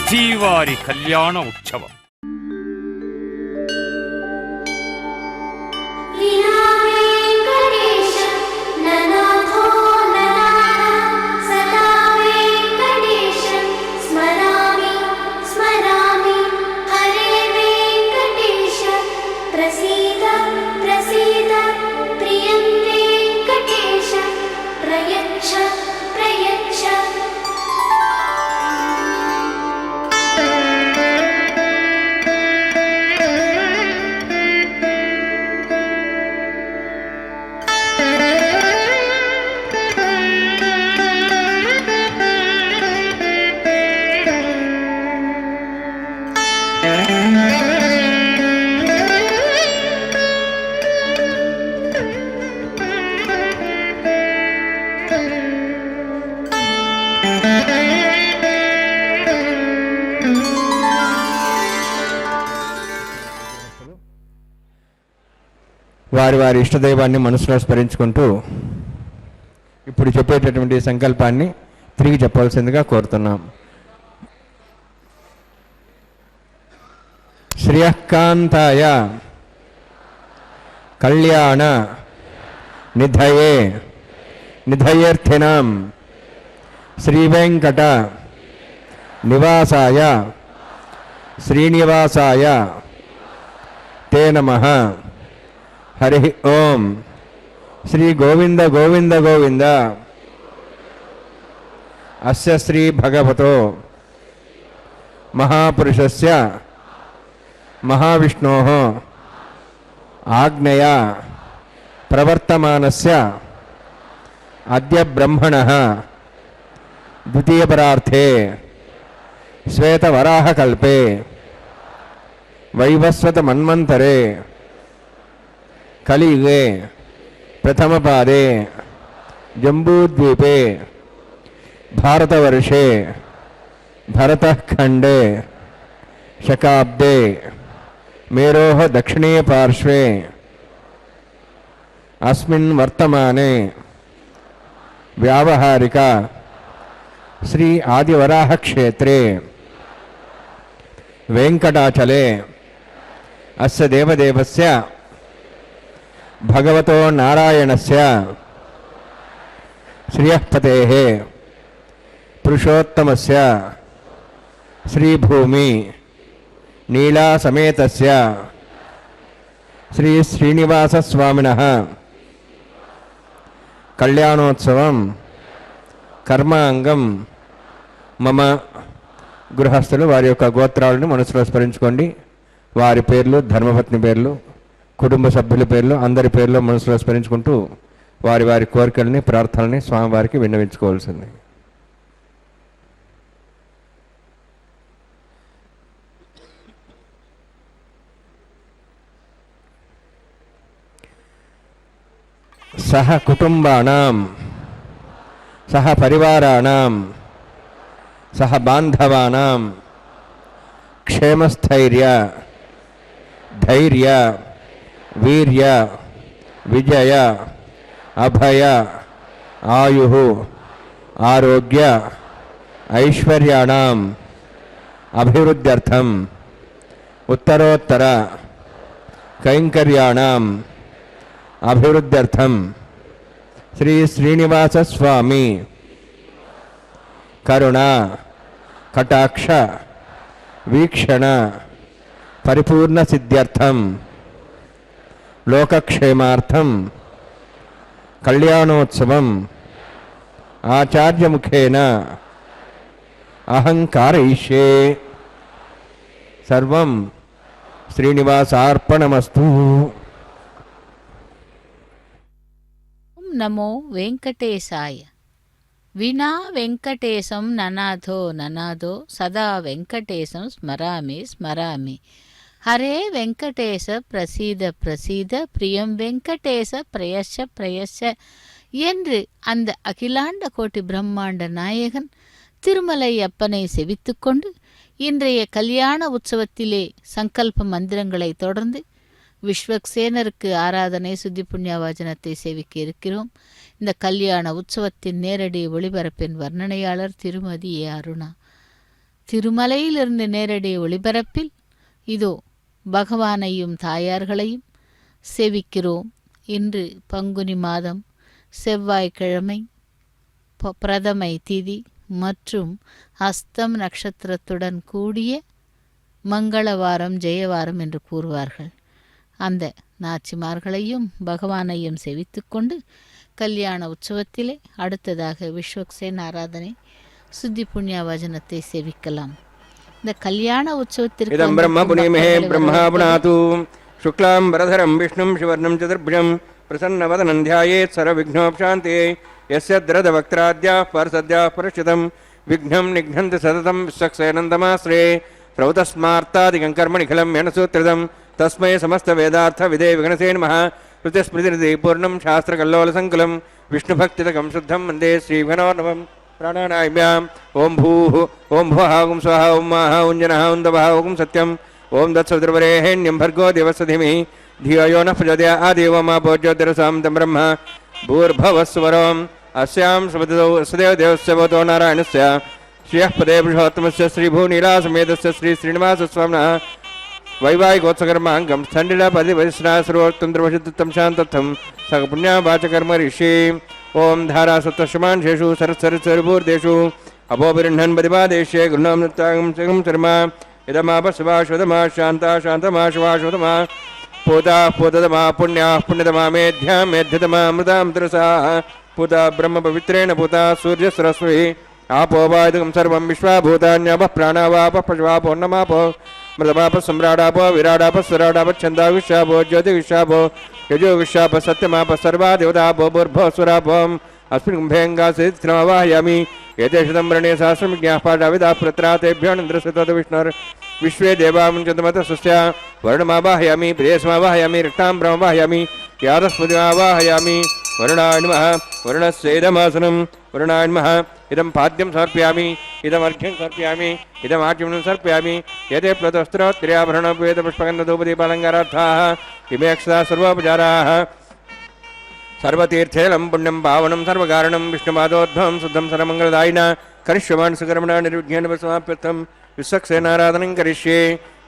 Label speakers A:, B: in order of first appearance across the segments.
A: శ్రీవారి కళ్యాణ ఉత్సవం.
B: వారి వారి ఇష్టదైవాన్ని మనసులో స్మరించుకుంటూ ఇప్పుడు చెప్పేటటువంటి సంకల్పాన్ని తిరిగి చెప్పాల్సిందిగా కోరుతున్నాం. శ్రియకాంతాయ కళ్యాణ నిధయే నిధయేర్థినాం శ్రీవేంకట నివాసాయ శ్రీనివాసాయ తే నమః. హరి ఓం. శ్రీ గోవింద గోవింద గోవింద. అస్య శ్రీ భగవతో మహాపురుషస్య మహావిష్ణోః ఆజ్ఞయా ప్రవర్తమానస్య అద్య బ్రహ్మణః ద్వితీయపరార్థే శ్వేతవరాహకల్పే వైవస్వత మన్వంతరే కలియుగే ప్రథమపాదే జంబూద్వీపే భారతవర్షే భరతఖండే శకాబ్దే మేరోః దక్షిణే పార్శ్వే అస్మిన్ వర్తమానే వ్యావహారిక శ్రీ ఆదివరాహ క్షేత్రే వెంకటాచలే అస్య దేవదేవస్య భగవతో నారాయణస్య శ్రియఃపతేః పురుషోత్తమస్య శ్రీభూమి నీలా సమేతస్య శ్రీ శ్రీనివాసస్వామినః కళ్యాణోత్సవం కర్మాంగం మమ. గృహస్థులు వారి యొక్క గోత్రాలను మనసులో స్మరించుకోండి. వారి పేర్లు, ధర్మపత్ని పేర్లు, కుటుంబ సభ్యుల పేర్లు, అందరి పేర్లు మనసులో స్మరించుకుంటూ వారి వారి కోరికల్ని, ప్రార్థనల్ని స్వామివారికి విన్నవించుకోవాల్సింది. సహ కుటుంబానాం సహ పరివారాణాం సహ బాంధవానాం క్షేమస్థైర్య ధైర్య వీర్య విజయ అభయ ఆయు ఆరోగ్య ఐశ్వర్యాణం అభివృద్ధ్యర్థం ఉత్తరోత్తర కైంకర్యాణం అభివృద్ధ్యర్థం శ్రీ శ్రీనివాసస్వామి కరుణ కటాక్ష వీక్షణ పరిపూర్ణ సిద్ధ్యర్థం లోకక్షేమార్థం కళ్యాణోత్సవం ఆచార్యముఖేన అహం కారయిష్యే. సర్వం శ్రీనివాసార్పణమస్తు.
C: నమో వెంకటేశాయ. వినా వెంకటేశం ననాథో ననాథో సదా వెంకటేశం స్మరామి స్మరామి. హరే వెంకటేశ ప్రసీద ప్రసీద பிரியம் வெங்கடேச பிரயச்ச பிரயச்ச என்று அந்த அகிலாண்ட கோட்டி பிரம்மாண்ட நாயகன் திருமலையப்பனை செவித்துக்கொண்டு இன்றைய கல்யாண உற்சவத்திலே சங்கல்ப மந்திரங்களை தொடர்ந்து விஸ்வக்சேனருக்கு ஆராதனை சுத்தி புண்ணியவாஜனத்தை சேவிக்க இருக்கிறோம். இந்த கல்யாண உற்சவத்தின் நேரடி ஒளிபரப்பின் வர்ணனையாளர் திருமதி ஏ. அருணா. திருமலையிலிருந்து நேரடி ஒளிபரப்பில் இதோ பகவானையும் தாயார்களையும் செவிக்கிறோம். இன்று பங்குனி மாதம் செவ்வாய்க்கிழமை, பிரதமை திதி மற்றும் அஸ்தம் நட்சத்திரத்துடன் கூடிய மங்களவாரம், ஜெயவாரம் என்று கூறுவார்கள். அந்த நாச்சிமார்களையும் பகவானையும் செவித்துக்கொண்டு கல்யாண உற்சவத்திலே அடுத்ததாக விஸ்வக்சேன் ஆராதனை, சுத்தி புண்ணிய வசனத்தை சேவிக்கலாம். இந்த கல்யாண உற்சவத்திற்கு
B: இதம் பிரம்ம புனிமஹே பிரம்மா புனாது சுக்லாம் வரதரம் விஷ்ணும் சிவர்ணம் சதுர்புஜம் பிரசன்னவதனம் த்யாயேத் சர்வவிக்னோபசாந்தே யஸ்ய த்ரத வக்த்ராத்யாः பரசத்யாः பரிஷிதம் விக்னம் நிக்னந்தி சததம் விஸ்வக்சேனந்தமாஸ்ரே பிரௌதஸ்மார்த்தாதிகம் கர்மணிखिलं யனசூத்ரிதம் தஸ்மை சமஸ்த வேதார்த்த விதே விகனசே நமः ஸ்ருதிஸ்மிருதிநிதி பூர்ணம் சாஸ்திரகல்லோலசங்குலம் விஷ்ணுபக்திதகம் சுத்தம் வந்தே ஸ்ரீவிகனோர்ணவம் प्राणानायम्याम् ओम भूः ओम भुवः ओम स्वः ओम माः ओम जनः ओम दवः ओम सत्यम् ओम दत्सवितुर्वरेण्यं भर्गो देवस्य धीमहि धियो यो नः प्रचोदयात् आदिवमापो ज्योतिरसां तं ब्रह्म भूर्भुवस्वरम् अस्यां सदेव देवस्य भवतो नारायणस्य श्रियः पदे पुरुषोत्तमस्य श्रीभूनीलासमेतस्य श्री श्रीनिवासस्वामिनः वैवाहिकोत्सकर्माङ्गं स्थण्डिलपदिवरिष्णासुरोत्तन्द्रवशुद्धं शान्तत्थं सकपुण्यावाचकर्म ऋषि ओम धारा सप्तशमांशेषु सरस्वरभूर्देषु अपोभिरुह्णन् प्रतिपादेशे गृह्णां नृत्यागं शिखं शर्मा इदमापशुभाशुधमा शान्ता शान्तमाशुभाशुधमा पूता पूतदमा पुण्याः पुण्यतमा मेध्यां मेध्यतमा मृतां तरसा पूता ब्रह्मपवित्रेण पूता सूर्यसरस्वती आपो वायुगं सर्वं विश्वाभूतान्यापः प्राणावापः पशुवापो नमापो मृतमापः सम्राडापो विराडापः स्वराडापः छन्दाविशापो ज्योतिविशापो यजोविशापः सत्यमापः सर्वा देवतापो भूर्भुवस्वरापोम् अस्मिन् कुम्भेऽङ्गासिद्धमावाहयामि एतेषदं वर्णे सहस्रविज्ञाः पाठाविदाः प्रत्रातेभ्यो नन्द्रस्वतः विष्णोर् विश्वे देवामुञ्चतमतः स्वस्य वर्णमावाहयामि प्रियसमावाहयामि रक्ताम्बरमावाहयामि यादस्मृतिमावाहयामि वरुणाय नमः वरुणस्येदमासनं वरुणाय नमः इदं पाद्यं समर्पयामि इदमर्घ्यं समर्पयामि इदमाचमनं समर्पयामि यते प्लतस्त्रोत्तरीयाभरणोपवेदपुष्पगन्धधूपदीपालङ्कारार्थाः इमे अक्षता सर्वोपचाराः सर्वतीर्थेलं पुण्यं पावनं सर्वकारणं विष्णुपादोद्भवं शुद्धं सर्वमङ्गलदायिना करिष्यमान् सुकर्मणा निर्विघ्नेन समाप्यर्थं विश्वक्सेनाराधनं करिष्ये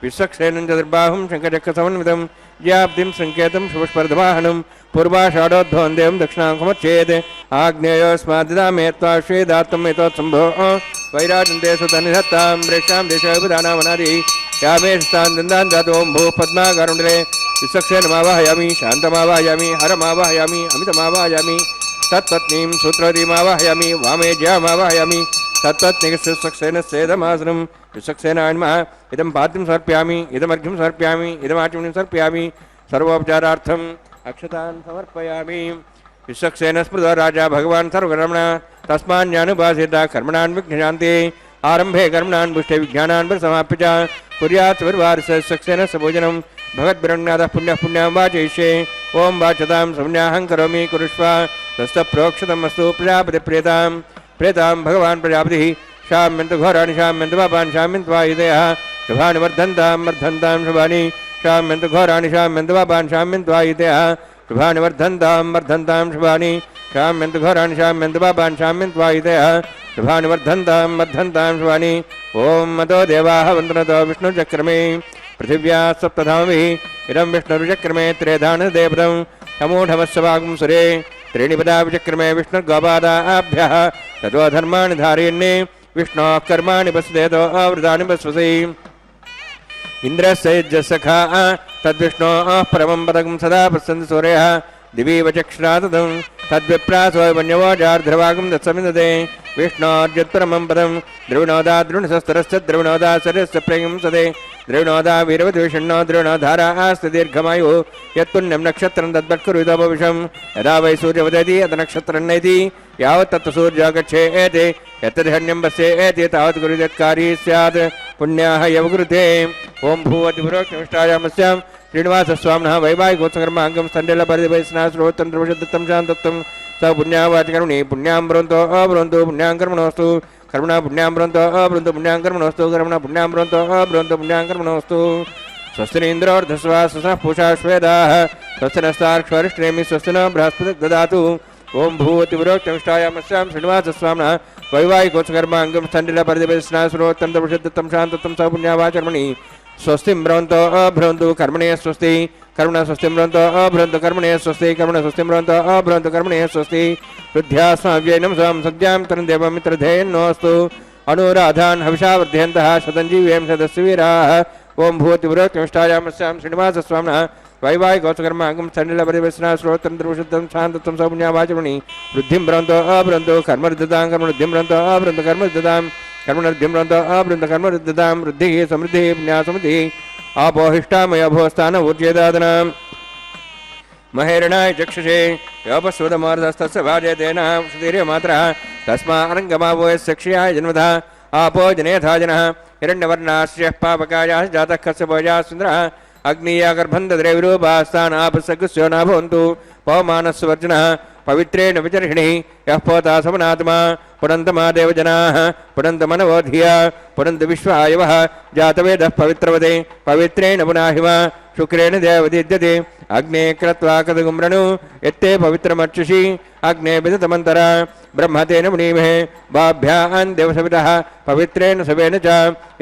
B: विश्वक्सेनं चतुर्बाहुं शङ्खचक्रसमन्वितं ज्याब्धिं सङ्केतं शुभस्पर्धवाहनं पूर्वाषाढोद्भवं देवं दक्षिणाङ्कमच्छेत् आग्नेयोस्माद्दिदामेत्वा श्वेदात्तम् एतोत्सम्भो वैराजन्ते सुतनिधत्तां प्रेक्षां देशोपदानावनादि यामेस्तां दन्दां जातों भूः पद्माकरुण्डले विश्वक्सेनमावाहयामि शान्तमावाहयामि हरमावाहयामि अमितमावाहयामि तत्पत्नीं सूत्रवतीमावाहयामि वामे ज्यामावाहयामि तत्पत्नीविश्वक्सेनस्येदमासनं विश्वक्सेनाय नमः इदं पाद्यं समर्पयामि इदमर्घ्यं समर्पयामि इदमाचमनं समर्पयामि सर्वोपचारार्थम् अक्षतान् समर्पयामि विश्वक्सेन स्मृतो राजा भगवान् सर्वकर्मणा तस्मान्यानुभासेता कर्मणान् विघ्नशान्ते आरम्भे कर्मणान् पुष्टे विज्ञानान् समाप्य च कुर्यात् सर्वार्स्य विश्वक्सेनस्य भोजनं भगवद्ब्रह्मणादः पुण्यः पुण्यां वाचयिष्ये ओम वाचतां संज्ञाहं करोमि कुरुष्व तस्य प्रोक्षतमस्तु प्रजापतिप्रेतां प्रेतां भगवान् प्रजापतिः शाम्यन्तु घोराणि शाम्यन्तु पापान् शाम्यन्तु वायुदेयः शुभानि वर्धन्तां वर्धन्तां शुभानि शाम्यन्तु घोराणि शाम्यन्तु पापान् शाम्यन्तु वायुदेयः शुभानि वर्धन्तां वर्धन्तां शुभानि शाम्यन्तु घोराणि शाम्यन्तु पापान् शाम्यन्तु वायुदेयः शुभानि वर्धन्तां वर्धन्तां शुभानि ओम मतो देवाः वन्दनतो विष्णुचक्रमे पृथिव्या सप्तधामभिः इदं विष्णुर्चक्रमे त्रेधानदेवतं समूढमस्वागं सुरे त्रीणिपदा विचक्रमे विष्णुर्गोपादाभ्यः ततो धर्माणि धारयन्ने विष्णोः कर्माणि पश्येतो आवृतानि पश्यसि इन्द्रस्य यज्ञसखा तद्विष्णोः परमं पदकं सदा पश्यन्ति सूर्यः दिवि वचक्षुषा तदं तद्विप्रासो वन्यवोजार्ध्रवागं तत्समिन्दते विष्णोर्यत्परमं पदं द्रविणोदा द्रोणशस्त्रस्य द्रविणोदा शरीरस्य प्रेयं सदे द्रविणोदा वीरवद्विषण्णो द्रोणोधारा आस्ति दीर्घमायुः यत्पुण्यं नक्षत्रं तद्वत्कुरुदोपविशं यदा वै सूर्यवदति यत् नक्षत्रं नयति यावत् तत् सूर्यो गच्छेत् यत्तद्धन्यं पश्येत् तावत् कुरुदत्कारी स्यात् पुण्याः यवकृते ओम भूवतिपुरोक्षमिष्टायामस्यां श्रीनिवासस्वामिनः वैवाहिकोत्सकर्माङ्गं स्थण्डिलपरिवैष्णासुरोत्तन्द्रवशुद्धं शान्तत्वं स पुण्यावाचकरुणि पुण्यां ब्रवन्तो अब्रवन्तु पुण्यां कर्मणोऽस्तु कर्मणा पुण्यां ब्रवन्तो अब्रवन्तु पुण्यां कर्मणोऽस्तु कर्मणा पुण्यां ब्रवन्तो अब्रवन्तु पुण्यां कर्मणोऽस्तु स्वस्ति इन्द्रोर्धस्वा स्वस्नः पूषा श्वेदाः स्वस्ति नस्तार्क्ष्वरिष्ठनेमि स्वस्ति न बृहस्पतिर्ददातु ओम भूति विरोक्तमिष्टायामस्यां श्रीनिवासस्वामिनः वैवाहिकोत्सकर्माङ्गं स्थण्डिलपरिदिवेशना सुरोत्तमप्रसिद्धं शान्तत्वं स पुण्यावाचर्मणि स्वस्ति ब्रवन्तो अभ्रवन्तु कर्मणे स्वस्ति कर्मण स्वस्ति ब्रवन्तो अभ्रवन्तु कर्मणे स्वस्ति कर्मण स्वस्ति ब्रवन्तो अभ्रवन्तु कर्मणे स्वस्ति रुद्ध्यास्माव्ययनं स्वां सद्यां तरुणदेवं मित्रधेन्नोऽस्तु अनुराधान् हविषा वर्धयन्तः शतञ्जीवें सदस्य वीराः ओम भूति विरोक्तमिष्टायामस्यां श्रीनिवासस्वामिनः वैवाहिकोत्सकर्माङ्गं स्थण्डिलपरिवेशना सुरोत्तमप्रसिद्धं शान्तत्वं स पुण्यावाचर्मणि वृद्धिं ब्रवन्तो अभ्रवन्तु कर्मरुद्धतां कर्मवृद्धिं ब्रवन्तो अभ्रवन्तु कर्मरुद्धतां कर्मणर्ध्यं ब्रवन्तो अभ्रवन्तु कर्मरुद्धतां वृद्धिः समृद्धिः पुण्यासमृद्धिः आपोहिष्टामय भोस्तान ऊर्जेदादनां महेरणाय चक्षुषे योपस्वदमर्धस्तस्य भाजयतेन सुधीर्यमात्रः तस्मारङ्गमावो यस्य क्षयाय जन्मतः आपो जनेथा जनः हिरण्यवर्णास्य पापकायाः जातः कस्य भोजाः सुन्दरः अग्नीया गर्भन्धद्रे विरूपास्तान् आपसकृस्यो न भवन्तु पवमानस्य वर्जनः पवित्रेण विचर्षिणिः यः पोता समनात्मा पुनन्तमा देवजनाः पुनन्तमनवो धिया पुनन्त विश्वायवः जातवेदः पवित्रवते पवित्रेण पुनाहिमा शुक्रेण देवदीद्यते अग्ने कृत्वा कदगुम्रणु यत्ते पवित्रमर्चुषि अग्ने विदतमन्तरा ब्रह्म तेन पुनीमहे बाभ्यान् देवसवितः पवित्रेण सवेन च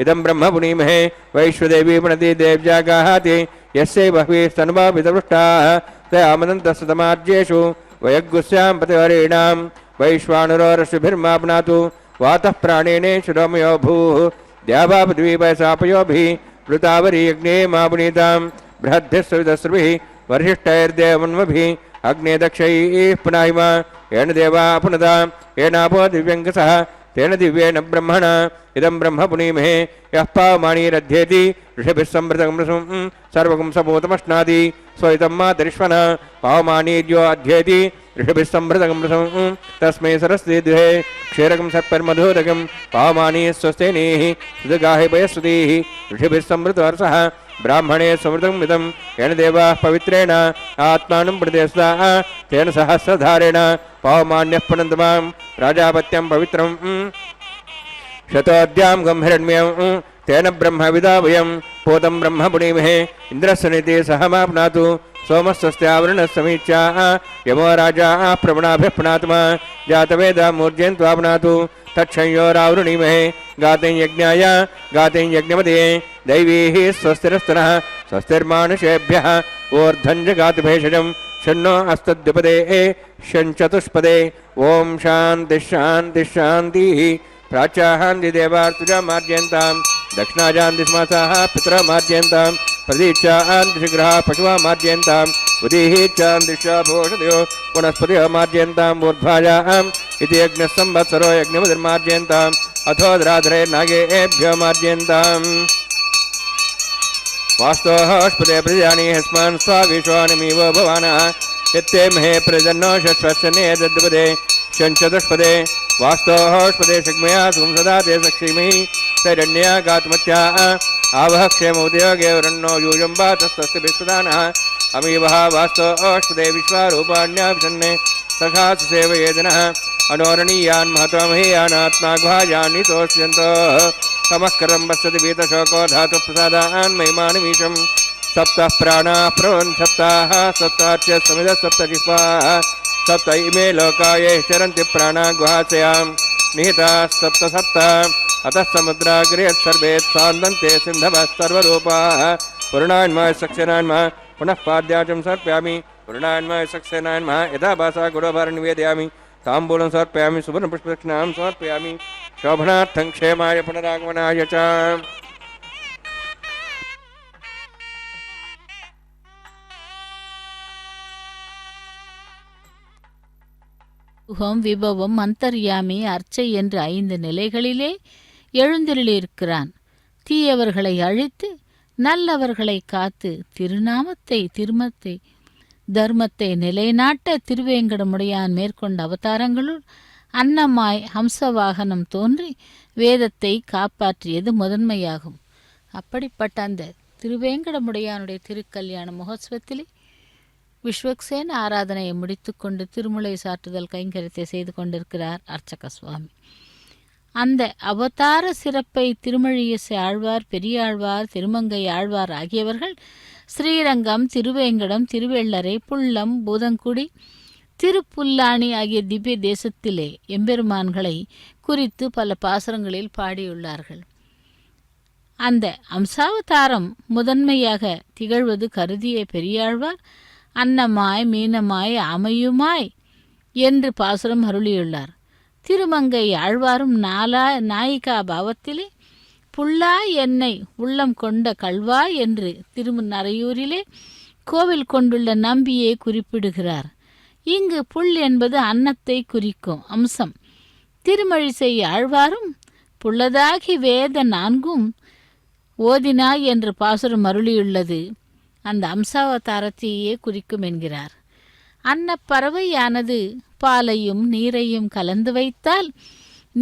B: इदं ब्रह्म पुनीमहे वैश्वदेवी पुनति देव्यागाहाति यस्यै बह्वीस्तन्वा विदवृष्टाः तयामदन्तस्तमाज्येषु वयग्गुस्यां प्रतिवरीणां वैश्वानुरोरश्मिभिर्माप्नातु वातः प्राणेनेषु रोमयो भूः द्यावापद्वीपयसापयोभिः वृतावरीयज्ञे मा पुनीतां बृहद्भिस्सवितस्रुभिः वरिष्ठैर्देवन्मभिः अग्ने दक्षैः पुनाहिमा येन देवा पुनदां येनापो दिव्यङ्कसः तेन दिव्येन ब्रह्मणा इदं ब्रह्म पुनीमहे यः पावमानीरध्येति ऋषिभिः संवृतं सर्वगं सपूतमश्नाति स्वैतं मातरिष्वना पावमानीर्यो अध्येति ऋषिभिः संवृतं तस्मै सरस्वती द्विहे क्षीरकं सर्पर्मधुरकं पावमानी स्वस्तेनीः सुदगाहि पयस्वतीः ऋषिभिः संवृतवर्षः ब्राह्मणे समृतं विदं येन देवाः पवित्रेण आत्मानं प्रदेशः तेन सहस्रधारेण पावमान्यः पुनन्तमां प्राजापत्यं पवित्रं शतोद्यां गंहिरण्यं तेन ब्रह्मविदा वयं पोतं ब्रह्म पुनीमहे इन्द्रस्य नीति सहमाप्नातु सोमस्वस्त्यावरणसमीक्षा यमो राजा प्रवणाभिः पुनात्मा जातवेदा मूर्जयन्त्वाप्नातु तत्संयोरावृणीमहे गातें यज्ञाय गातें यज्ञमदे दैवीः स्वस्तिरस्तनः स्वस्तिर्मानुषेभ्यः ऊर्ध्वञ्जगातभेषजं शन्नो अस्तद्विपदे शञ्चतुष्पदे ॐ शान्तिः शान्तिः शान्तिः प्राच्याहान्ति देवार्तुजा मार्जयन्तां दक्षिणाजान्ति स्मासाः पितरः मार्जयन्तां प्रदीक्षान्ति शीघ्रः पशुः मार्जयन्तां उदीः चान्दिशा भोषदयो पुनस्पतिः मार्जयन्ताम् ऊर्ध्वायाम् इति यज्ञः संवत्सरो यज्ञमधिर्मार्जयन्ताम् अथोदराधरे नागेभ्यो मार्जयन्ताम् वास्तोःस्पदे प्रजानि हस्मान् स्वाविश्वानिमिव भवानः यत्ते महे प्रजन्नो षट्वत्सने दद्पदे शञ्चतुष्पदे वास्तोःस्पदे शग्मया सुखं सदा ते सक्षिमि तैरण्या गातुमत्या आवह क्षेम उद्योगे वरन्नो यूयं वातस्तस्तिभिस्पदानः अमीवः वास्तोःस्पदे विश्वारूपाण्याभिषन्ने सखा सुसेवयेदनः अनोरणीयान् महत्वमहीयानात्मा गुहायान् तोष्यन्तः तमः करं वसति वीतशोको धातुः प्रसादान् महिमानिमीशं सप्तः प्राणाः प्रवन् सप्ताः सप्ताच्च समिदः सप्तजिह्वाः सप्त इमे लोकाये चरन्ति प्राणाः गुहास्यां निहिताः सप्त सप्त अतः समुद्राग्रे सर्वे सान्दन्ते सिन्धवः सर्वरूपाः पूर्णान्मः सक्सेनान्मः पुनः पाद्याचं समर्पयामि पूर्णान्मः सक्सेनान्मः यथा भासा गुरोभार निवेदयामि ताम्बूलं समर्पयामि सुवर्णपुष्पदक्षिणां समर्पयामि शोभनार्थं क्षेमाय पुनरागमनाय च
C: யுகம் விபவம் அந்தர்யாமி அர்ச்சை என்று 5 நிலைகளிலே எழுந்தருளியிருக்கிறான். தீயவர்களை அழித்து நல்லவர்களை காத்து திருமத்தை தர்மத்தை நிலைநாட்ட திருவேங்கடமுடையான் மேற்கொண்ட அவதாரங்களுள் அன்னமாய் ஹம்சவாகனம் தோன்றி வேதத்தை காப்பாற்றியது முதன்மையாகும். அப்படிப்பட்ட அந்த திருவேங்கடமுடையானுடைய திருக்கல்யாண மகோத்சவத்திலே விஸ்வக்சேன ஆராதனையை முடித்துக்கொண்டு திருமுலை சாற்றுதல் கைங்கரியத்தை செய்து கொண்டிருக்கிறார் அர்ச்சக சுவாமி. அந்த அவதார சிறப்பை திருமழிசை ஆழ்வார், பெரியாழ்வார், திருமங்கை ஆழ்வார் ஆகியவர்கள் ஸ்ரீரங்கம், திருவேங்கடம், திருவெள்ளரை, புள்ளம், பூதங்குடி, திருப்புல்லானி ஆகிய திவ்ய தேசத்திலே எம்பெருமான்களை குறித்து பல பாசுரங்களில் பாடியுள்ளார்கள். அந்த அம்சாவதாரம் முதன்மையாக திகழ்வது கருதிய பெரியாழ்வார் அன்னமாய் மீனமாய் அமையுமாய் என்று பாசுரம் அருளியுள்ளார். திருமங்கை ஆழ்வாரும் நாயிகா பாவத்திலே புல்லா என்னை உள்ளம் கொண்ட கல்வா என்று திருநறையூரிலே கோவில் கொண்டுள்ள நம்பியை குறிப்பிடுகிறார். இங்கு புல் என்பது அன்னத்தை குறிக்கும் அம்சம். திருமழிசை ஆழ்வாரும் புல்லதாகி வேத நான்கும் ஓதினாய் என்று பாசுரம் அருளியுள்ளது அந்த அம்சாவதாரத்தையே குறிக்கும் என்கிறார். அன்னப்பறவையானது பாலையும் நீரையும் கலந்து வைத்தால்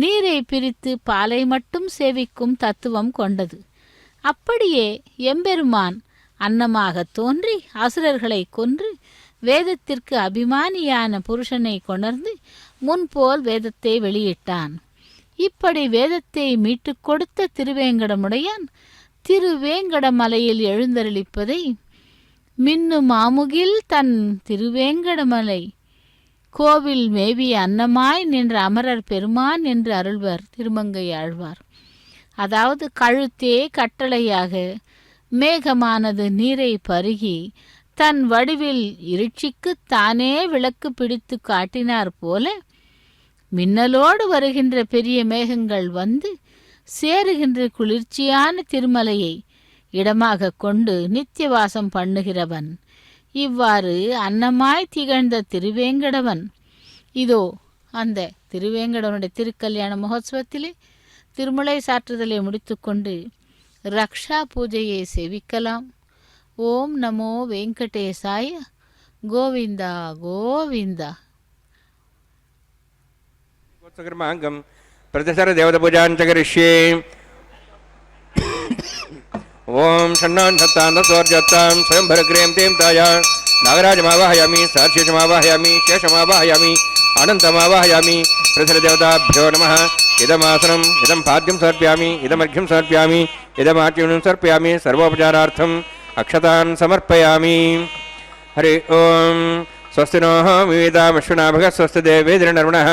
C: நீரை பிரித்து பாலை மட்டும் சேவிக்கும் தத்துவம் கொண்டது. அப்படியே எம்பெருமான் அன்னமாக தோன்றி அசுரர்களை கொன்று வேதத்திற்கு அபிமானியான புருஷனை கொணர்ந்து முன்போல் வேதத்தை வெளியிட்டான். இப்படி வேதத்தை மீட்டுக் கொடுத்த திருவேங்கடமுடையான் திருவேங்கடமலையில் எழுந்தருளிப்பதை மின்னு மாமுகில் தன் திருவேங்கடமலை கோவில் மேவிய அன்னமாய் நின்ற அமரர் பெருமான் என்று அருள்வர் திருமங்கை ஆழ்வார். அதாவது கழுத்தே கட்டளையாக மேகமானது நீரை பருகி தன் வடிவில் இருட்சிக்கு தானே விளக்கு பிடித்து காட்டினார் போல மின்னலோடு வருகின்ற பெரிய மேகங்கள் வந்து சேருகின்ற குளிர்ச்சியான திருமலையை இடமாக கொண்டு நித்தியவாசம் பண்ணுகிறவன். இவ்வாறு அன்னமாய் திகழ்ந்த திருவேங்கடவன் இதோ அந்த திருவேங்கடவனுடைய திருக்கல்யாண மகோத்சவத்திலே திருமலை சாற்றுதலை முடித்துக்கொண்டு ரக்ஷா பூஜையை சேவிக்கலாம். ஓம் நமோ வெங்கடேசாய. கோவிந்தா கோவிந்தா.
B: கர்மாங்கம் பிரதிசர தேவத பூஜாஞ்ச கரிஷ்யே. ஓம் ஷண்ணான் சத்தாந்த சோர்ஜத்தாம் ஸ்வயம்பரக்ரேம் தேம் தாயா நாகராஜமாவாஹயாமி சாட்சியமாவாஹயாமி சேஷமாவாஹயாமி அனந்தமாவாஹயாமி பிரதிசர தேவதாभ्यो நமः. இதமாசனம் இதம் பாத்யம் சமர்ப்பயாமி இதமர்घ्यं சமர்ப்பயாமி இதமாச்யூனம் சமர்ப்பயாமி சர்வோபச்சாரார்த்தம் அக்ஷதான் சமர்ப்பயாமி. ஹரி ஓம். ஸ்வஸ்தி நோः விவேதாமஸ்வநாபக ஸ்வஸ்தி தேவேந்திரநர்மணः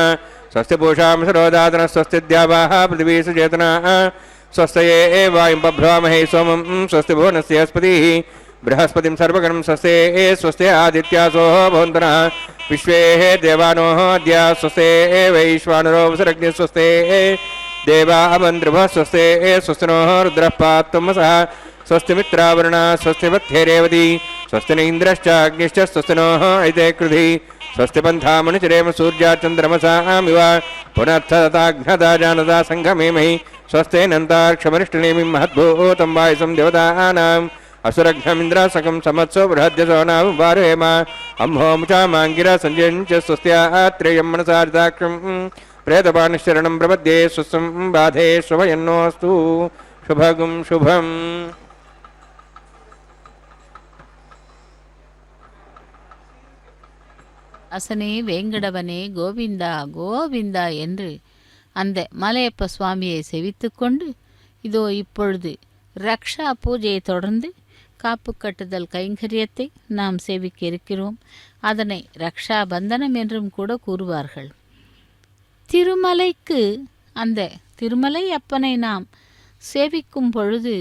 B: ஸ்வஸ்தி பூஷாம் சரோதாதன ஸ்வஸ்தி द्यावाः पृथिवी सुचेतनाः स्वस्ते वायुं बभ्रामहे सोमं स्वस्ति भुवनस्यस्पतिः बृहस्पतिं सर्वगणं स्वस्ते स्वस्ति आदित्यासो भवन्तनः विश्वे देवानोः अद्य स्वस्ते वैश्वानरो वसुरग्निः स्वस्ते देवा अमन्त्रिभः स्वस्ते स्वस्ति नोः रुद्रः पात्तमसः स्वस्ति मित्रावरुणः स्वस्ति वत्थेरेवती स्वस्ति न इन्द्रश्च अग्निश्च स्वस्ति नोः ऐते कृधि स्वस्ति पन्थामनुचरेम सूर्याचन्द्रमसामिव पुनर्थताघ्नदा जानदा सङ्गमेमहि स्वस्ते नन्ताक्षमनिष्ठनेमिं महद्भूतं वायुसं देवतानाम् असुरघ्नमिन्द्रासकं समत्सो बृहद्यसो नाम वारहेम अम्होमुचामाङ्गिरा सञ्जयञ्च स्वस्त्यात्रेयं मनसारिताक्षं प्रेतपानिश्चरणं प्रपद्ये स्वस्तं बाधे स्वभयन्नोऽस्तु शुभगुं शुभम्.
C: அசனே வேங்கடவனே கோவிந்தா கோவிந்தா என்று அந்த மலையப்ப சுவாமியை செவித்துக்கொண்டு இதோ இப்பொழுது ரக்ஷா பூஜையை தொடர்ந்து காப்பு கட்டுதல் கைங்கரியத்தை நாம் சேவிக்க இருக்கிறோம். அதனை ரக்ஷா பந்தனம் என்றும் கூட கூறுவார்கள். திருமலைக்கு அந்த திருமலை அப்பனை நாம் சேவிக்கும் பொழுது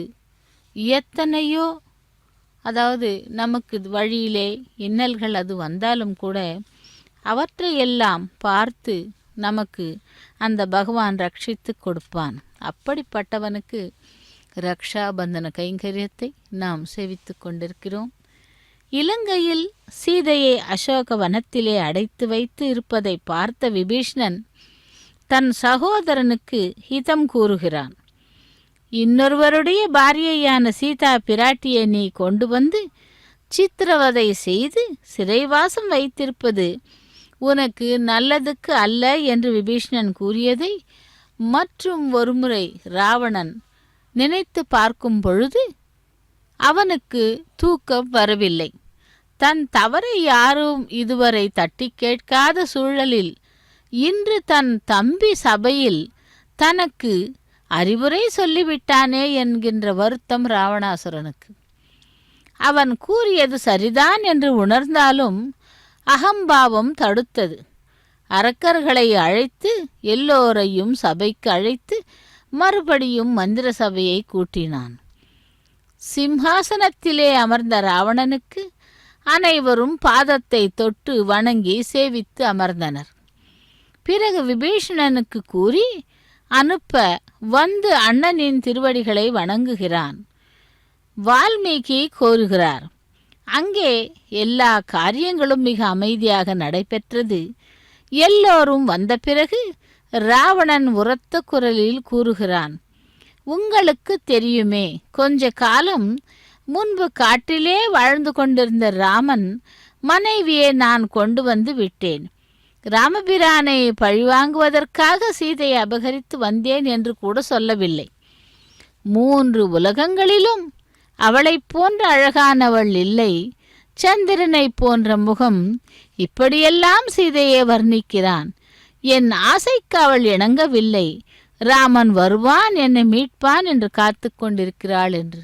C: எத்தனையோ அதாவது நமக்கு வழியிலே இன்னல்கள் அது வந்தாலும் கூட அவற்றையெல்லாம் பார்த்து நமக்கு அந்த பகவான் ரட்சித்து கொடுப்பான். அப்படிப்பட்டவனுக்கு ரக்ஷாபந்தன கைங்கரியத்தை நாம் சேவித்து கொண்டிருக்கிறோம். இலங்கையில் சீதையை அசோக வனத்திலே அடைத்து வைத்து இருப்பதை பார்த்த விபீஷ்ணன் தன் சகோதரனுக்கு ஹிதம் கூறுகிறான். இன்னொருவருடைய பாரியையான சீதா பிராட்டியை நீ கொண்டு வந்து சித்திரவதை செய்து சிறைவாசம் வைத்திருப்பது உனக்கு நல்லதுக்கு அல்ல என்று விபீஷ்ணன் கூறியதை மற்றும் ஒருமுறை ராவணன் நினைத்து பார்க்கும் பொழுது அவனுக்கு தூக்கம் வரவில்லை. தன் தவறை யாரும் இதுவரை தட்டி கேட்காத சூழலில் இன்று தன் தம்பி சபையில் தனக்கு அறிவுரை சொல்லிவிட்டானே என்கின்ற வருத்தம் ராவணாசுரனுக்கு. அவன் கூறியது சரிதான் என்று உணர்ந்தாலும் அகம்பாவம் தடுத்தது. அரக்கர்களை அழைத்து எல்லோரையும் சபைக்கு அழைத்து மறுபடியும் மந்திர சபையை கூட்டினான். சிம்ஹாசனத்திலே அமர்ந்த ராவணனுக்கு அனைவரும் பாதத்தை தொட்டு வணங்கி சேவித்து அமர்ந்தனர். பிறகு விபீஷணனுக்கு கூறி அனுப்ப வந்து அண்ணனின் திருவடிகளை வணங்குகிறான். வால்மீகி கோருகிறார். அங்கே எல்லா காரியங்களும் மிக அமைதியாக நடைபெற்றது. எல்லோரும் வந்த பிறகு ராவணன் உரத்த குரலில் கூறுகிறான், உங்களுக்கு தெரியுமே, கொஞ்ச காலம் முன்பு காட்டிலே வாழ்ந்து கொண்டிருந்த ராமன் மனைவியை நான் கொண்டு வந்து விட்டேன். ராமபிரானை பழிவாங்குவதற்காக சீதையை அபகரித்து வந்தேன் என்று கூட சொல்லவில்லை. 3 உலகங்களிலும் அவளைப் போன்ற அழகானவள் இல்லை. சந்திரனை போன்ற முகம். இப்படியெல்லாம் சீதையை வர்ணிக்கிறான். என் ஆசைக்கு அவள் இணங்கவில்லை. ராமன் வருவான், என்னை மீட்பான் என்று காத்து கொண்டிருக்கிறாள் என்று.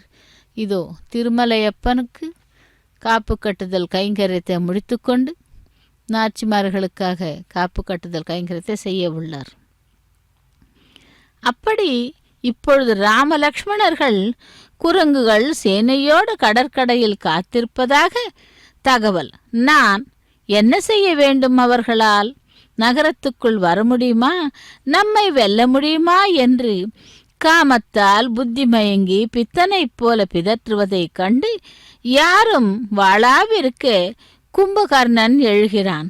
C: இதோ திருமலையப்பனுக்கு காப்பு கட்டுதல் கைங்கரியத்தை முடித்துக்கொண்டு நாச்சிமார்களுக்காக காப்பு கட்டுதல் கைங்கரியத்தை செய்ய உள்ளார். அப்படி இப்பொழுது ராமலக்ஷ்மணர்கள் குரங்குகள் சேனையோடு கடற்கரையில் காத்திருப்பதாக தகவல். நான் என்ன செய்ய வேண்டும்? அவர்களால் நகரத்துக்குள் வர முடியுமா? நம்மை வெல்ல முடியுமா என்று காமத்தால் புத்தி மயங்கி பித்தனைப் போல பிதற்றுவதைக் கண்டு யாரும் வாழாவிருக்க கும்பகர்ணன் எழுகிறான்.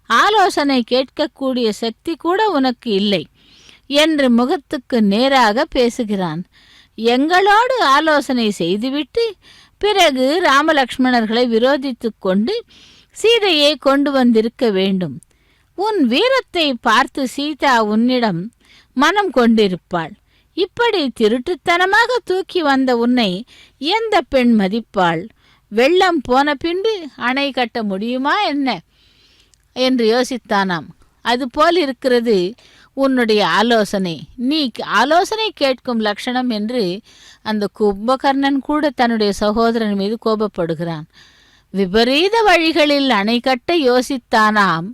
C: ஆலோசனை கேட்கக்கூடிய சக்தி கூட உனக்கு இல்லை என்று முகத்துக்கு நேராக பேசுகிறான். எங்களோடு ஆலோசனை செய்துவிட்டு பிறகு ராமலக்ஷ்மணர்களை விரோதித்து கொண்டு சீதையை கொண்டு வந்திருக்க வேண்டும். உன் வீரத்தை பார்த்து சீதா உன்னிடம் மனம் கொண்டிருப்பாள். இப்படி திருட்டுத்தனமாக தூக்கி வந்த உன்னை எந்த பெண் மதிப்பாள்? வெள்ளம் போன பின்பு அணை கட்ட முடியுமா என்ன என்று யோசித்தானாம். அதுபோல் இருக்கிறது உன்னுடைய ஆலோசனை. நீ ஆலோசனை கேட்கும் லட்சணம் என்று அந்த கும்பகர்ணன் கூட தன்னுடைய சகோதரன் மீது கோபப்படுகிறான். விபரீத வழிகளில் அணை கட்ட யோசித்தானாம்.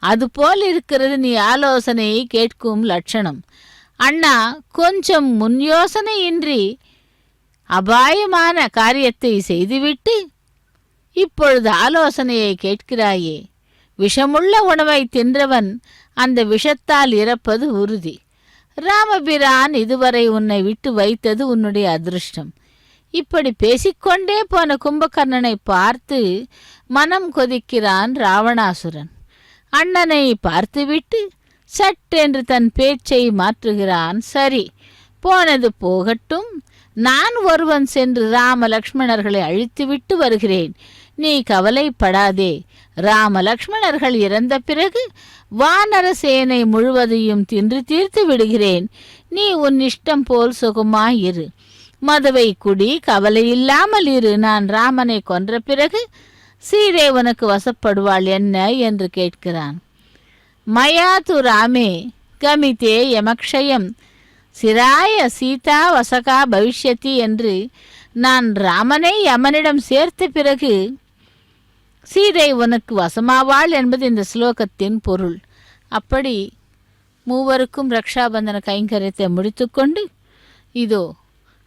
C: அதுபோல் இருக்கிறது நீ ஆலோசனையை கேட்கும் லட்சணம். அண்ணா, கொஞ்சம் முன் யோசனையின்றி அபாயமான காரியத்தை செய்துவிட்டு இப்பொழுது ஆலோசனையை கேட்கிறாயே. விஷமுள்ள உணவை தின்றவன் அந்த விஷத்தால் இறப்பது உறுதி. ராமபிரான் இதுவரை உன்னை விட்டு வைத்தது உன்னுடைய அதிருஷ்டம். இப்படி பேசிக்கொண்டே போன கும்பகர்ணனை பார்த்து மனம் கொதிக்கிறான் ராவணாசுரன். அண்ணனை பார்த்துவிட்டு சட்டென்று தன் பேச்சை மாற்றுகிறான். சரி, போனது போகட்டும். நான் ஒருவன் சென்று ராம லக்ஷ்மணர்களை அழித்துவிட்டு வருகிறேன். நீ கவலைப்படாதே. ராம லக்ஷ்மணர்கள் இறந்த பிறகு வானர சேனை முழுவதையும் தின்று தீர்த்து விடுகிறேன். நீ உன் இஷ்டம் போல் சுகமாயிரு. மதுவை குடி, கவலையில்லாமல் இரு. நான் ராமனை கொன்ற பிறகு சீதை உனக்கு வசப்படுவாள் என்ன என்று கேட்கிறான். மயா து ராமே கமிதே யமக்ஷயம் சிராய சீதா வசகா பவிஷ்யதி என்று நான் ராமனை யமனிடம் சேர்த்த பிறகு சீதை உனக்கு வசமாவாள் என்பது இந்த ஸ்லோகத்தின் பொருள். அப்படி மூவருக்கும் ரக்ஷாபந்தன கைங்கரியத்தை முடித்துக்கொண்டு இதோ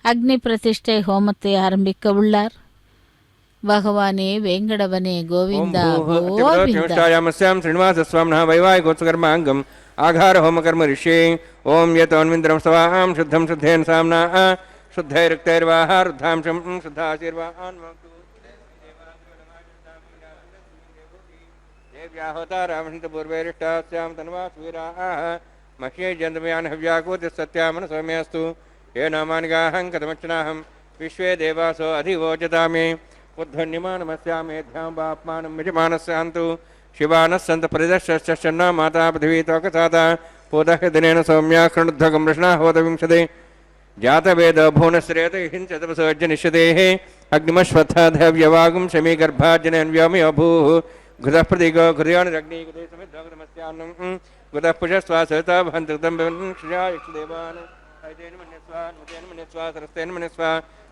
C: அக்னி பிரதிஷ்டை ஹோமத்தை ஆரம்பிக்க உள்ளார். பகவானே வேங்கடவனே கோவிந்தா
B: கோவிந்தா. வைவாய்கோத்சகர்மாங்கம் ஆகார ஹோமகர்ம ரிஷே. ஓம் யதோன்விந்திரம் சவாஹாம் சுத்தம் சுத்தேன் சாம்னா शुद्धैरुक्तैर्वाहा रुद्धांशं शुद्धाशीर्वान् देव्याहोतारामहितपूर्वैरिष्टास्यां तन्वा सुवीराः मह्ये जन्तमयान् हव्याकूतिस्सत्यामनसौम्यस्तु ये नामानिगाहं कथमर्चनाहं विश्वे देवासो अधिवोचतामे उद्ध्वन्यमानमस्यामेध्यां बाप्मानं यजमानस्यान्तु शिवानः सन्त परिदर्शश्चन्ना माता पृथिवी तोकसाता पूतः दिनेन सौम्या कृणुद्धकं वृष्णा होतविंशते जातवेद भुवनश्रेत हिंसतपसोज्जनिष्यतेः अग्निमश्वत्थाधव्यवागुं शमीगर्भार्जनन्व्योमि अभूः घृतः प्रतीको घृदयोनिरग्निगते समिद्धोगतमस्यान्नं घृतः पुषस्वासता भवन्तृतं क्षया यक्षदेवान् ऐतेन मन्यस्वा नुतेन मन्यस्वा सरस्तेन मन्यस्वा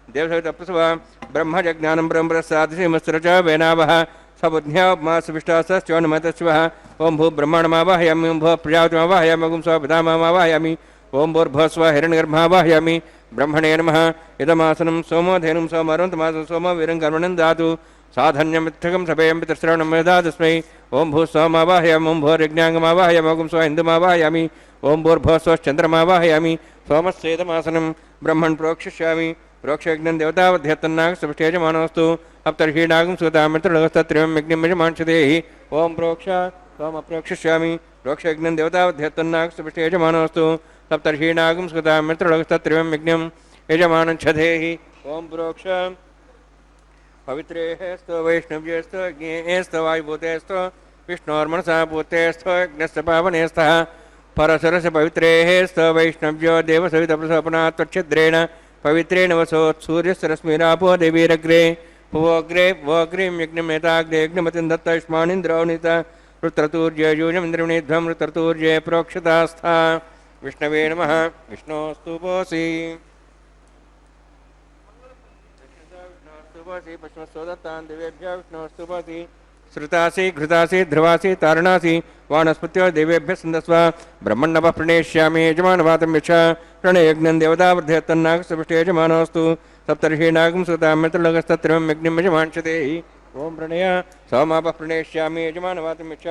B: देवसवितप्रसवा ब्रह्मजज्ञानं ब्रह्मप्रसादिमस्तर च वेनावः सबुद्ध्या सुविष्टाश्चोन्मतस्वः ओं भू ब्रह्माण्डमावाहयामि ओं भू प्रजापतिमावाहयामि ओं स्व पितामहमावाहयामि ओं भूर्भुवस्व हिरण्यगर्भावाहयामि ब्रह्मणे नमः इदमासनं सोमोधेनुं सोमरुन्तमासं सोमवीरं कर्मणं दातु साधन्यमित्थकं सभेयं पितृश्रवणं यदातस्मै ओं भूस्वमावाहयामि ओं भूर्यज्ञाङ्गमावाहयामि ओं स्व हिन्दुमावाहयामि ओं भूर्भुवस्वश्चन्द्रमावाहयामि सोमस्येदमासनं ब्रह्मन् प्रोक्षिष्यामि प्रोक्षयज्ञं देवतावध्यत्तन्नाग सविष्टेजमानोऽस्तु अप्तर्षीणागं सुतामित्रलगस्तत्रिवं यज्ञं यजमांशदेहि ओं प्रोक्ष सोमप्रोक्षिष्यामि प्रोक्षयज्ञं देवतावध्यत्तन्नाग सविष्टेजमानोऽस्तु सप्तर्षीणागं सुतामित्रलगस्तत्रिवं यज्ञं यजमानच्छदेहि ओं प्रोक्ष पवित्रेस्तु वैष्णव्यस्तु अग्नेस्तु वायुभूतेस्तु विष्णोर्मनसा भूतेस्तु यज्ञस्य पावनेस्तः परसरस्य पवित्रेस्तु वैष्णव्यो देवसवितप्रसपनात् त्वच्छिद्रेण पवित्रेण वसोत्सूर्यस्य देवीरग्रे भुवोग्रे भुवग्रीं यज्ञमेताग्रे यज्ञमतिं दत्तयुष्मानिन्द्रोनित रुद्रतूर्ययूजमिन्द्रमिध्वं रुद्रतूर्ये प्रोक्षतास्था विष्णवे नमः विष्णोस्तुपोऽसि पश्चिमस्तोदत्तान् दिवेभ्यः विष्णोस्तुपोऽसि श्रुतासि घृतासि ध्रुवासि तारणासि वानस्पत्यो देवेभ्यः सन्दस्व ब्रह्मण्णवः प्रणेष्यामि यजमानवातं यच्छ प्रणयज्ञं देवतावर्धयत्तन्नाग सविष्टे यजमानोऽस्तु सप्तर्षीणागं सुतामित्रलगस्तत्रिवं यज्ञं यजमांशदेहि ओं प्रणय सोमापः प्रणेष्यामि यजमानवातं यच्छ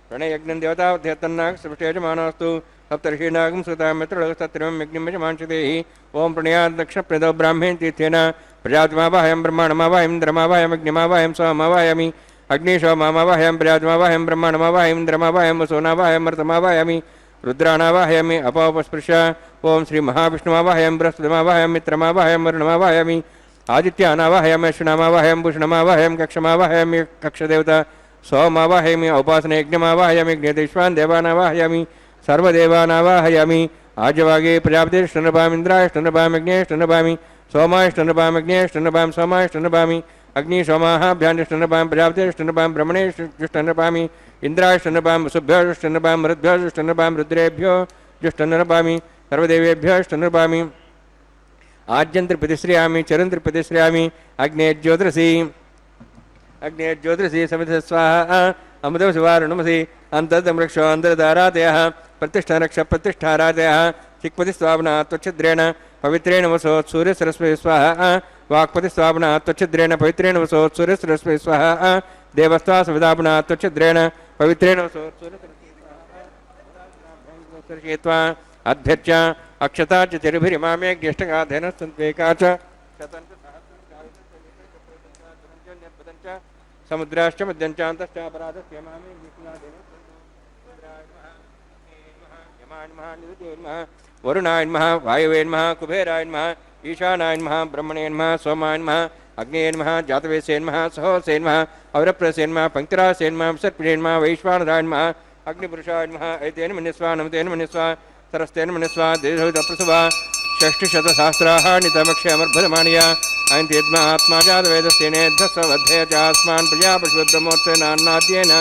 B: प्रणयज्ञं देवतावर्धयत्तन्नाग सविष्टे यजमानोऽस्तु सप्तर्षीणागं सुतामित्रलगस्तत्रिवं यज्ञं यजमांशदेहि ओं प्रणयात् दक्षप्रदो ब्राह्मेण तीर्थेन प्रजातिमावाहयं ब्रह्माण्डमावाहयं इन्द्रमावाहयं अग्निमावाहयं सोममावाहयामि अग्निशोमावाहयं प्रजातिमावाहयं ब्रह्माण्डमावाहयं इन्द्रमावाहयं वसोनावाहयं मर्तमावाहयामि रुद्राणावाहयामि अपोपस्पृश ओं श्री महाविष्णुमावाहयं बृहस्पतिमावाहयं मित्रमावाहयं वरुणमावाहयामि आदित्यानावाहयामि अश्विनामावाहयं भूषणमावाहयं कक्षमावाहयामि कक्षदेवता सोमावाहयामि औपासनयज्ञमावाहयामि यज्ञदेश्वान् देवानावाहयामि सर्वदेवानावाहयामि आजवागे प्रजापतिष्ठनभामि इन्द्रायष्ठनभामि अग्नेष्ठनभामि सोमायष्ठनभामि सोमायष्ठनभामि अग्निशोमाभ्यान्ष्ठनभामि प्रजापतिष्ठनभामि ब्रह्मणेष्ठनभामि इन्द्रायष्ठनभामि वसुभ्योष्ठनभामि मरुद्भ्योष्ठनभामि रुद्रेभ्यो जुष्ठनभामि सर्वदेवेभ्योष्ठनभामि आज्यन्त्रिप्रतिश्रयामि चरन्त्रिप्रतिश्रयामि अग्नेज्योतिषि समिध स्वाहा अमृतवसुवारुणमसि अन्तर्दमृक्षो अन्तर्धारातयः प्रतिष्ठारक्ष प्रतिष्ठारातयः चिक्पतिस्वावना त्वच्छिद्रेण पवित्रेण वसोत् सूर्यसरस्वती स्वाहा वाक्पतिस्वावना त्वच्छिद्रेण पवित्रेण वसोत् सूर्यसरस्वती स्वाहा देवस्वा सविदापना त्वच्छिद्रेण पवित्रेण वसोत् सूर्यसरस्वती अध्यक्ष अक्षता च तिरुभिरिमामे ज्येष्ठगाधेनस्तन्त्वेका च समुद्राश्च मध्यञ्चान्तश्च अपराधस्य मामे वरुणाय नमः वायवे नमः कुबेराय नमः ईशानाय नमः ब्रह्मणे नमः सोमाय नमः अग्नेय नमः जातवेसे नमः सहोसे नमः अवरप्रसे नमः पंक्तिरासे नमः सर्पिणे नमः वैश्वानराय नमः अग्निपुरुषाय नमः ऐतेन मन्यस्वा नमतेन मन्यस्वा सरस्तेन मन्यस्वा देशविदप्रसवा षष्टिशतसहस्राः नितमक्षयमर्भदमानया ऐन्त्येद्मा आत्मा जातवेदस्तेनेद्धस्वद्धेय चास्मान् प्रजापशुद्रमोत्सेनान्नाद्येन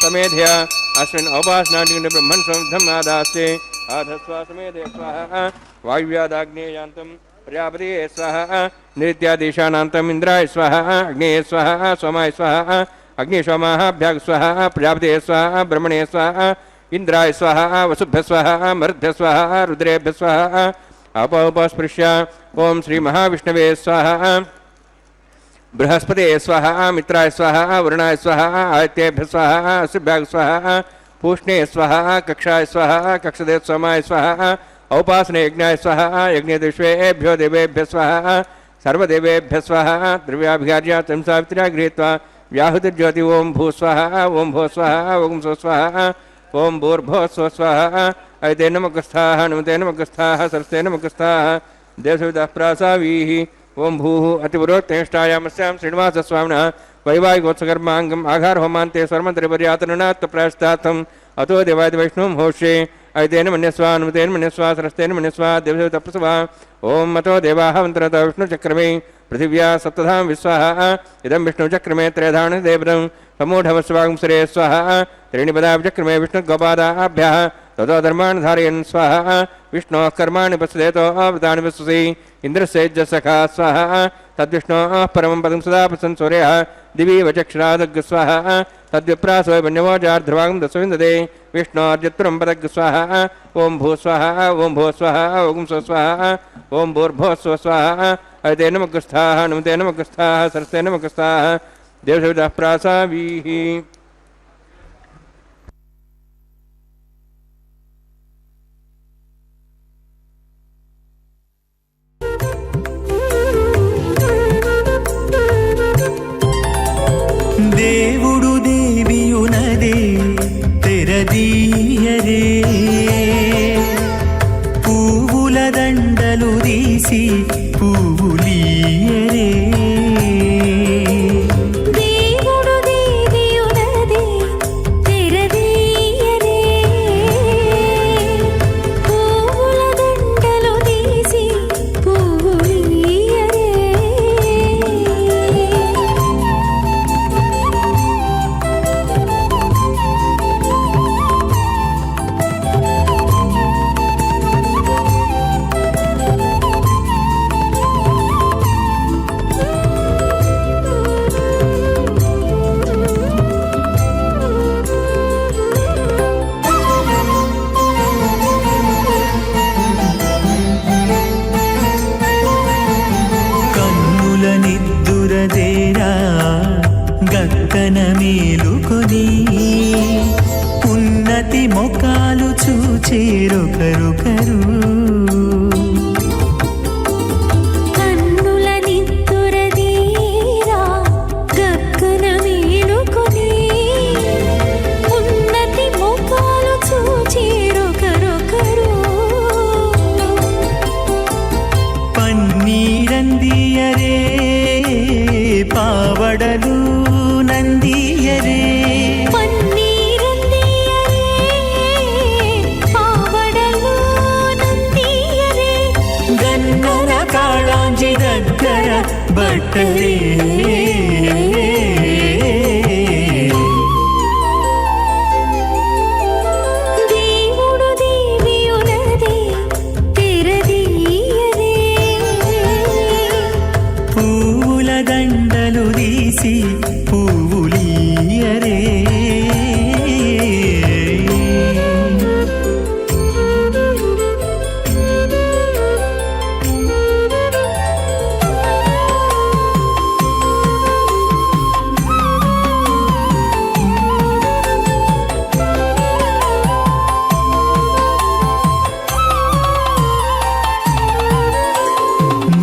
B: समेधया अस्मिन् औपासनादिगुण ब्रह्मन् समृद्धम् आदास्ते आधस्वा समेधे स्वाहा वायुव्यादाग्नेयान्तं प्रजापतिये स्वाहा नृत्यादेशानान्तम् इन्द्राय स्वाहा अग्नेये स्वाहा सोमाय स्वाहा अग्निशोमाभ्याग स्वाहा प्रजापतिये स्वाहा ब्रह्मणे स्वाहा इंद्राय स्वाहा वसुभ्य स्वाहा मरुद्भ्य स्वाहा रुद्रेभ्य स्वाहा अपौपस्पृश्य ओं श्री महाविष्णवे स्वाहा बृहस्पते स्वाहा मित्राय स्वाहा वरुणाय स्वाहा आदित्येभ्य स्वाहा अश्विभ्याग स्वाहा पूष्णे स्वाहा कक्षाय स्वाहा कक्षदेव सोमाय स्वाहा औपासने यज्ञाय स्वाहा यज्ञदेश्वेभ्यो देवेभ्य स्वाहा सर्वदेवेभ्य स्वाहा द्रव्याभिघार्य तं सावित्र्या गृहीत्वा व्याहुतिर्ज्योति ओं भू स्वाहा ओं भो स्वाहा ओं सो स्वाहा ओं भूर्भो स्व स्वाहा ऐते नमकस्थाः नमते नमकस्थाः सरस्ते नमकस्थाः देवसवितः प्रासावीः ओं भूः अतिपुरोत्तेष्टायामस्यां श्रीनिवासस्वामिनः वैवाहिकोत्सकर्माङ्गम् आघारहोमान्ते स्वर्मन्त्रिपर्यातनुनात् प्रायश्चार्थम् अतो देवाय वैष्णवं होष्ये ऐतेन मन्यस्वा नमतेन मन्यस्वा सरस्तेन मन्यस्वा देवसवितः प्रसवा ओं मतो देवाः मन्त्रत विष्णुचक्रमे पृथिव्या सप्तधाम विस्वाहा इदं विष्णुचक्रमे त्रयधान देवदं समूढवस्वागं सरे स्वाहा त्रीणिपदाचक्रमे विष्णुगोपादाभ्यः ततो धर्मान् धारयन् स्वाहा विष्णोः कर्माणि पश्येतो अवृतानि पश्यसि इन्द्रस्यैज्य सखा स्वाहा तद्विष्णोः परमं पदं सदा पश्यन् सूर्यः दिवि वचक्षुरादग् स्वाहा तद्विप्रासो वन्यवो जार्ध्रुवां दशविन्दते विष्णोर्जित्पुरं पदग् स्वाहा ॐ भू स्वाहा ॐ भो स्वाहा ॐ स्व स्वाहा ॐ भूर्भुवः स्व स्वाहा अयते नमग्रस्थाः नमते नमग्रस्थाः सरस्ते नमग्रस्थाः देवसवितः प्रासावीः
D: దేవుడు దేవియునదే తెరదీయరే పువ్వుల దండలు తీసి పువ్వులీయరే
E: దేవుడు దేవియునదే తెరదీయరే పువ్వుల దండలు తీసి పువ్వులీయరే
D: కన్నుల నిద్దురదేరా గక్కన మేలుకొని ఉన్నతి మొకాలు చూచేరొకరొకరు
E: కన్నుల నిద్దురదీరా గక్కన మేలుకొని ఉన్నతి ముఖాలు చూచేరొకరొకరు
D: పన్నీరందియరే పావడలు నందియరే
E: పన్నీరందియరే పావడలు నందియరే
D: గన్నర కాళాంజి దగ్గర బట్టరే
E: దేవుడు దేవియునదే తెరదీయరే
D: పువ్వుల దండలు తీసి పువ్వులీయరే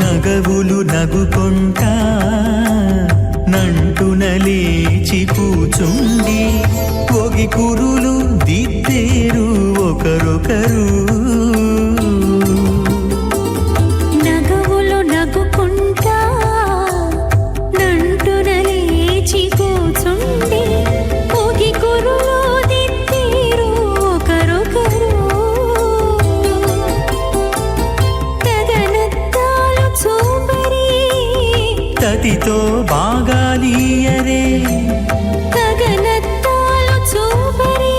D: నగవులు నగుకొంటా నంటున లేచి కూచుండి ఒగి కురులు దిద్దేరు ఒకరొకరు
E: నగవులు నగుకుంటా నంటున లేచి కూచుండి ఒగి కురులు దిద్దేరు ఒకరొకరు తగనత్తాలు చూపరి
D: తతితో బాగాలీయరే
E: తగనత్తాలు చూపరి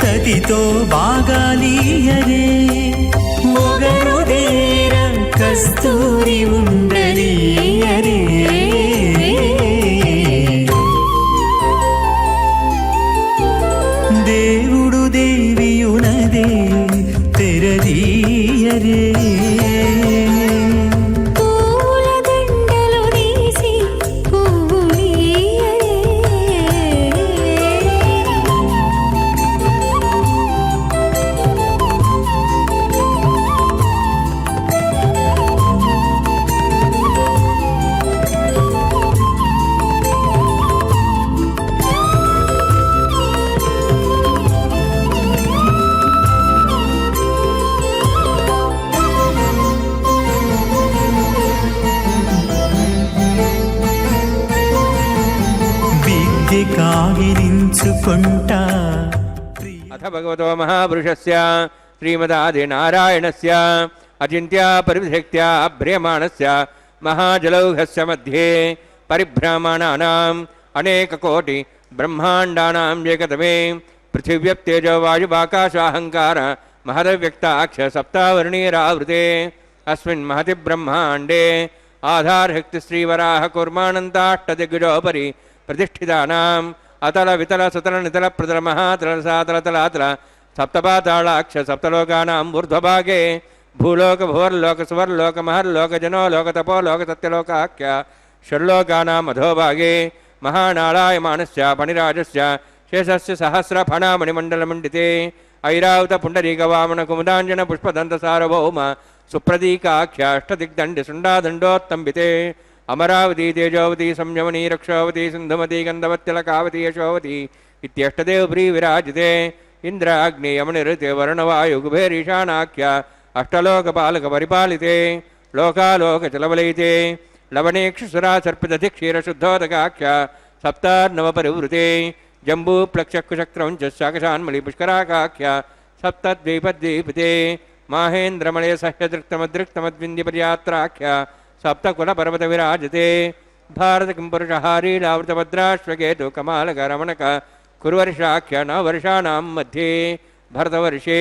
D: తతితో బాగాలీయరే మొగరుదేర కస్తూరి ఉండలీయరే దేవుడు దేవియునదే తెరదీయరే
E: పూల దండలు తీసి పువ్వులీయరే
D: విద్య కాగిరించుకుంటా
B: अथ भगवतो महापुरुषस्य श्रीमदादिनारायणस्य अचिन्त्या परिविधक्त्या भ्रियमाणस्य महाजलौघस्य मध्ये परिभ्रामाणानाम् अनेककोटि ब्रह्माण्डानां एकतमे पृथिव्यप्तेजो वायुवाकाशाहङ्कार महदव्यक्ताक्ष सप्तावर्णीरावृते अस्मिन् महति ब्रह्माण्डे आधारशक्तिश्रीवराह कूर्मानन्ताष्टदिग्गजोपरि प्रतिष्ठितानाम् अतल वितल सुतल नितल प्रतल महातल सातल तलातल सप्तपातालाक्ष सप्तलोकानां ऊर्ध्वभागे भूलोक भुवर्लोक सुवर्लोक महर्लोक जनोलोक तपोलोक सत्यलोकाख्य षड्लोकानाम् अधोभागे महानारायमाणस्य फणिराजस्य शेषस्य सहस्रफणामणिमण्डलमण्डिते ऐरावत पुण्डरीकवामन कुमुदाञ्जन पुष्पदन्त सार्वभौम सुप्रतीकाख्य अष्टदिग्दण्डि सुण्डादण्डोत्तम्बिते अमरावती तेजोवती संयमनी रक्षावती सिन्धुमती गन्धवत्यलकावती यशोवती इत्यष्टदेवप्री विराजिते इंद्राग्नि यमनिऋते वर्णवायुकुबेरीशानाख्य अष्टलोकपालकपरिपालिते लोकालोकचलवलयिते लवणेक्षुसुरा सर्पितधिक्षीरशुद्धोदकाख्य सप्तार्णवपरिवृते जम्बूप्लक्षकुचक्रौञ्च शाकशान्मलिपुष्कराकाख्य सप्तद्वीपद्वीपिते माहेन्द्रमलय सह्यदृक्तमदृक्तमद्विन्द्यपर्यात्राख्य सप्तकुलपर्वत विराजते भारत किंपुरुषहारीलावृतभद्राश्वकेतु कमालकरमणक कुर्वर्षाख्य नववर्षाणां मध्ये भरतवर्षे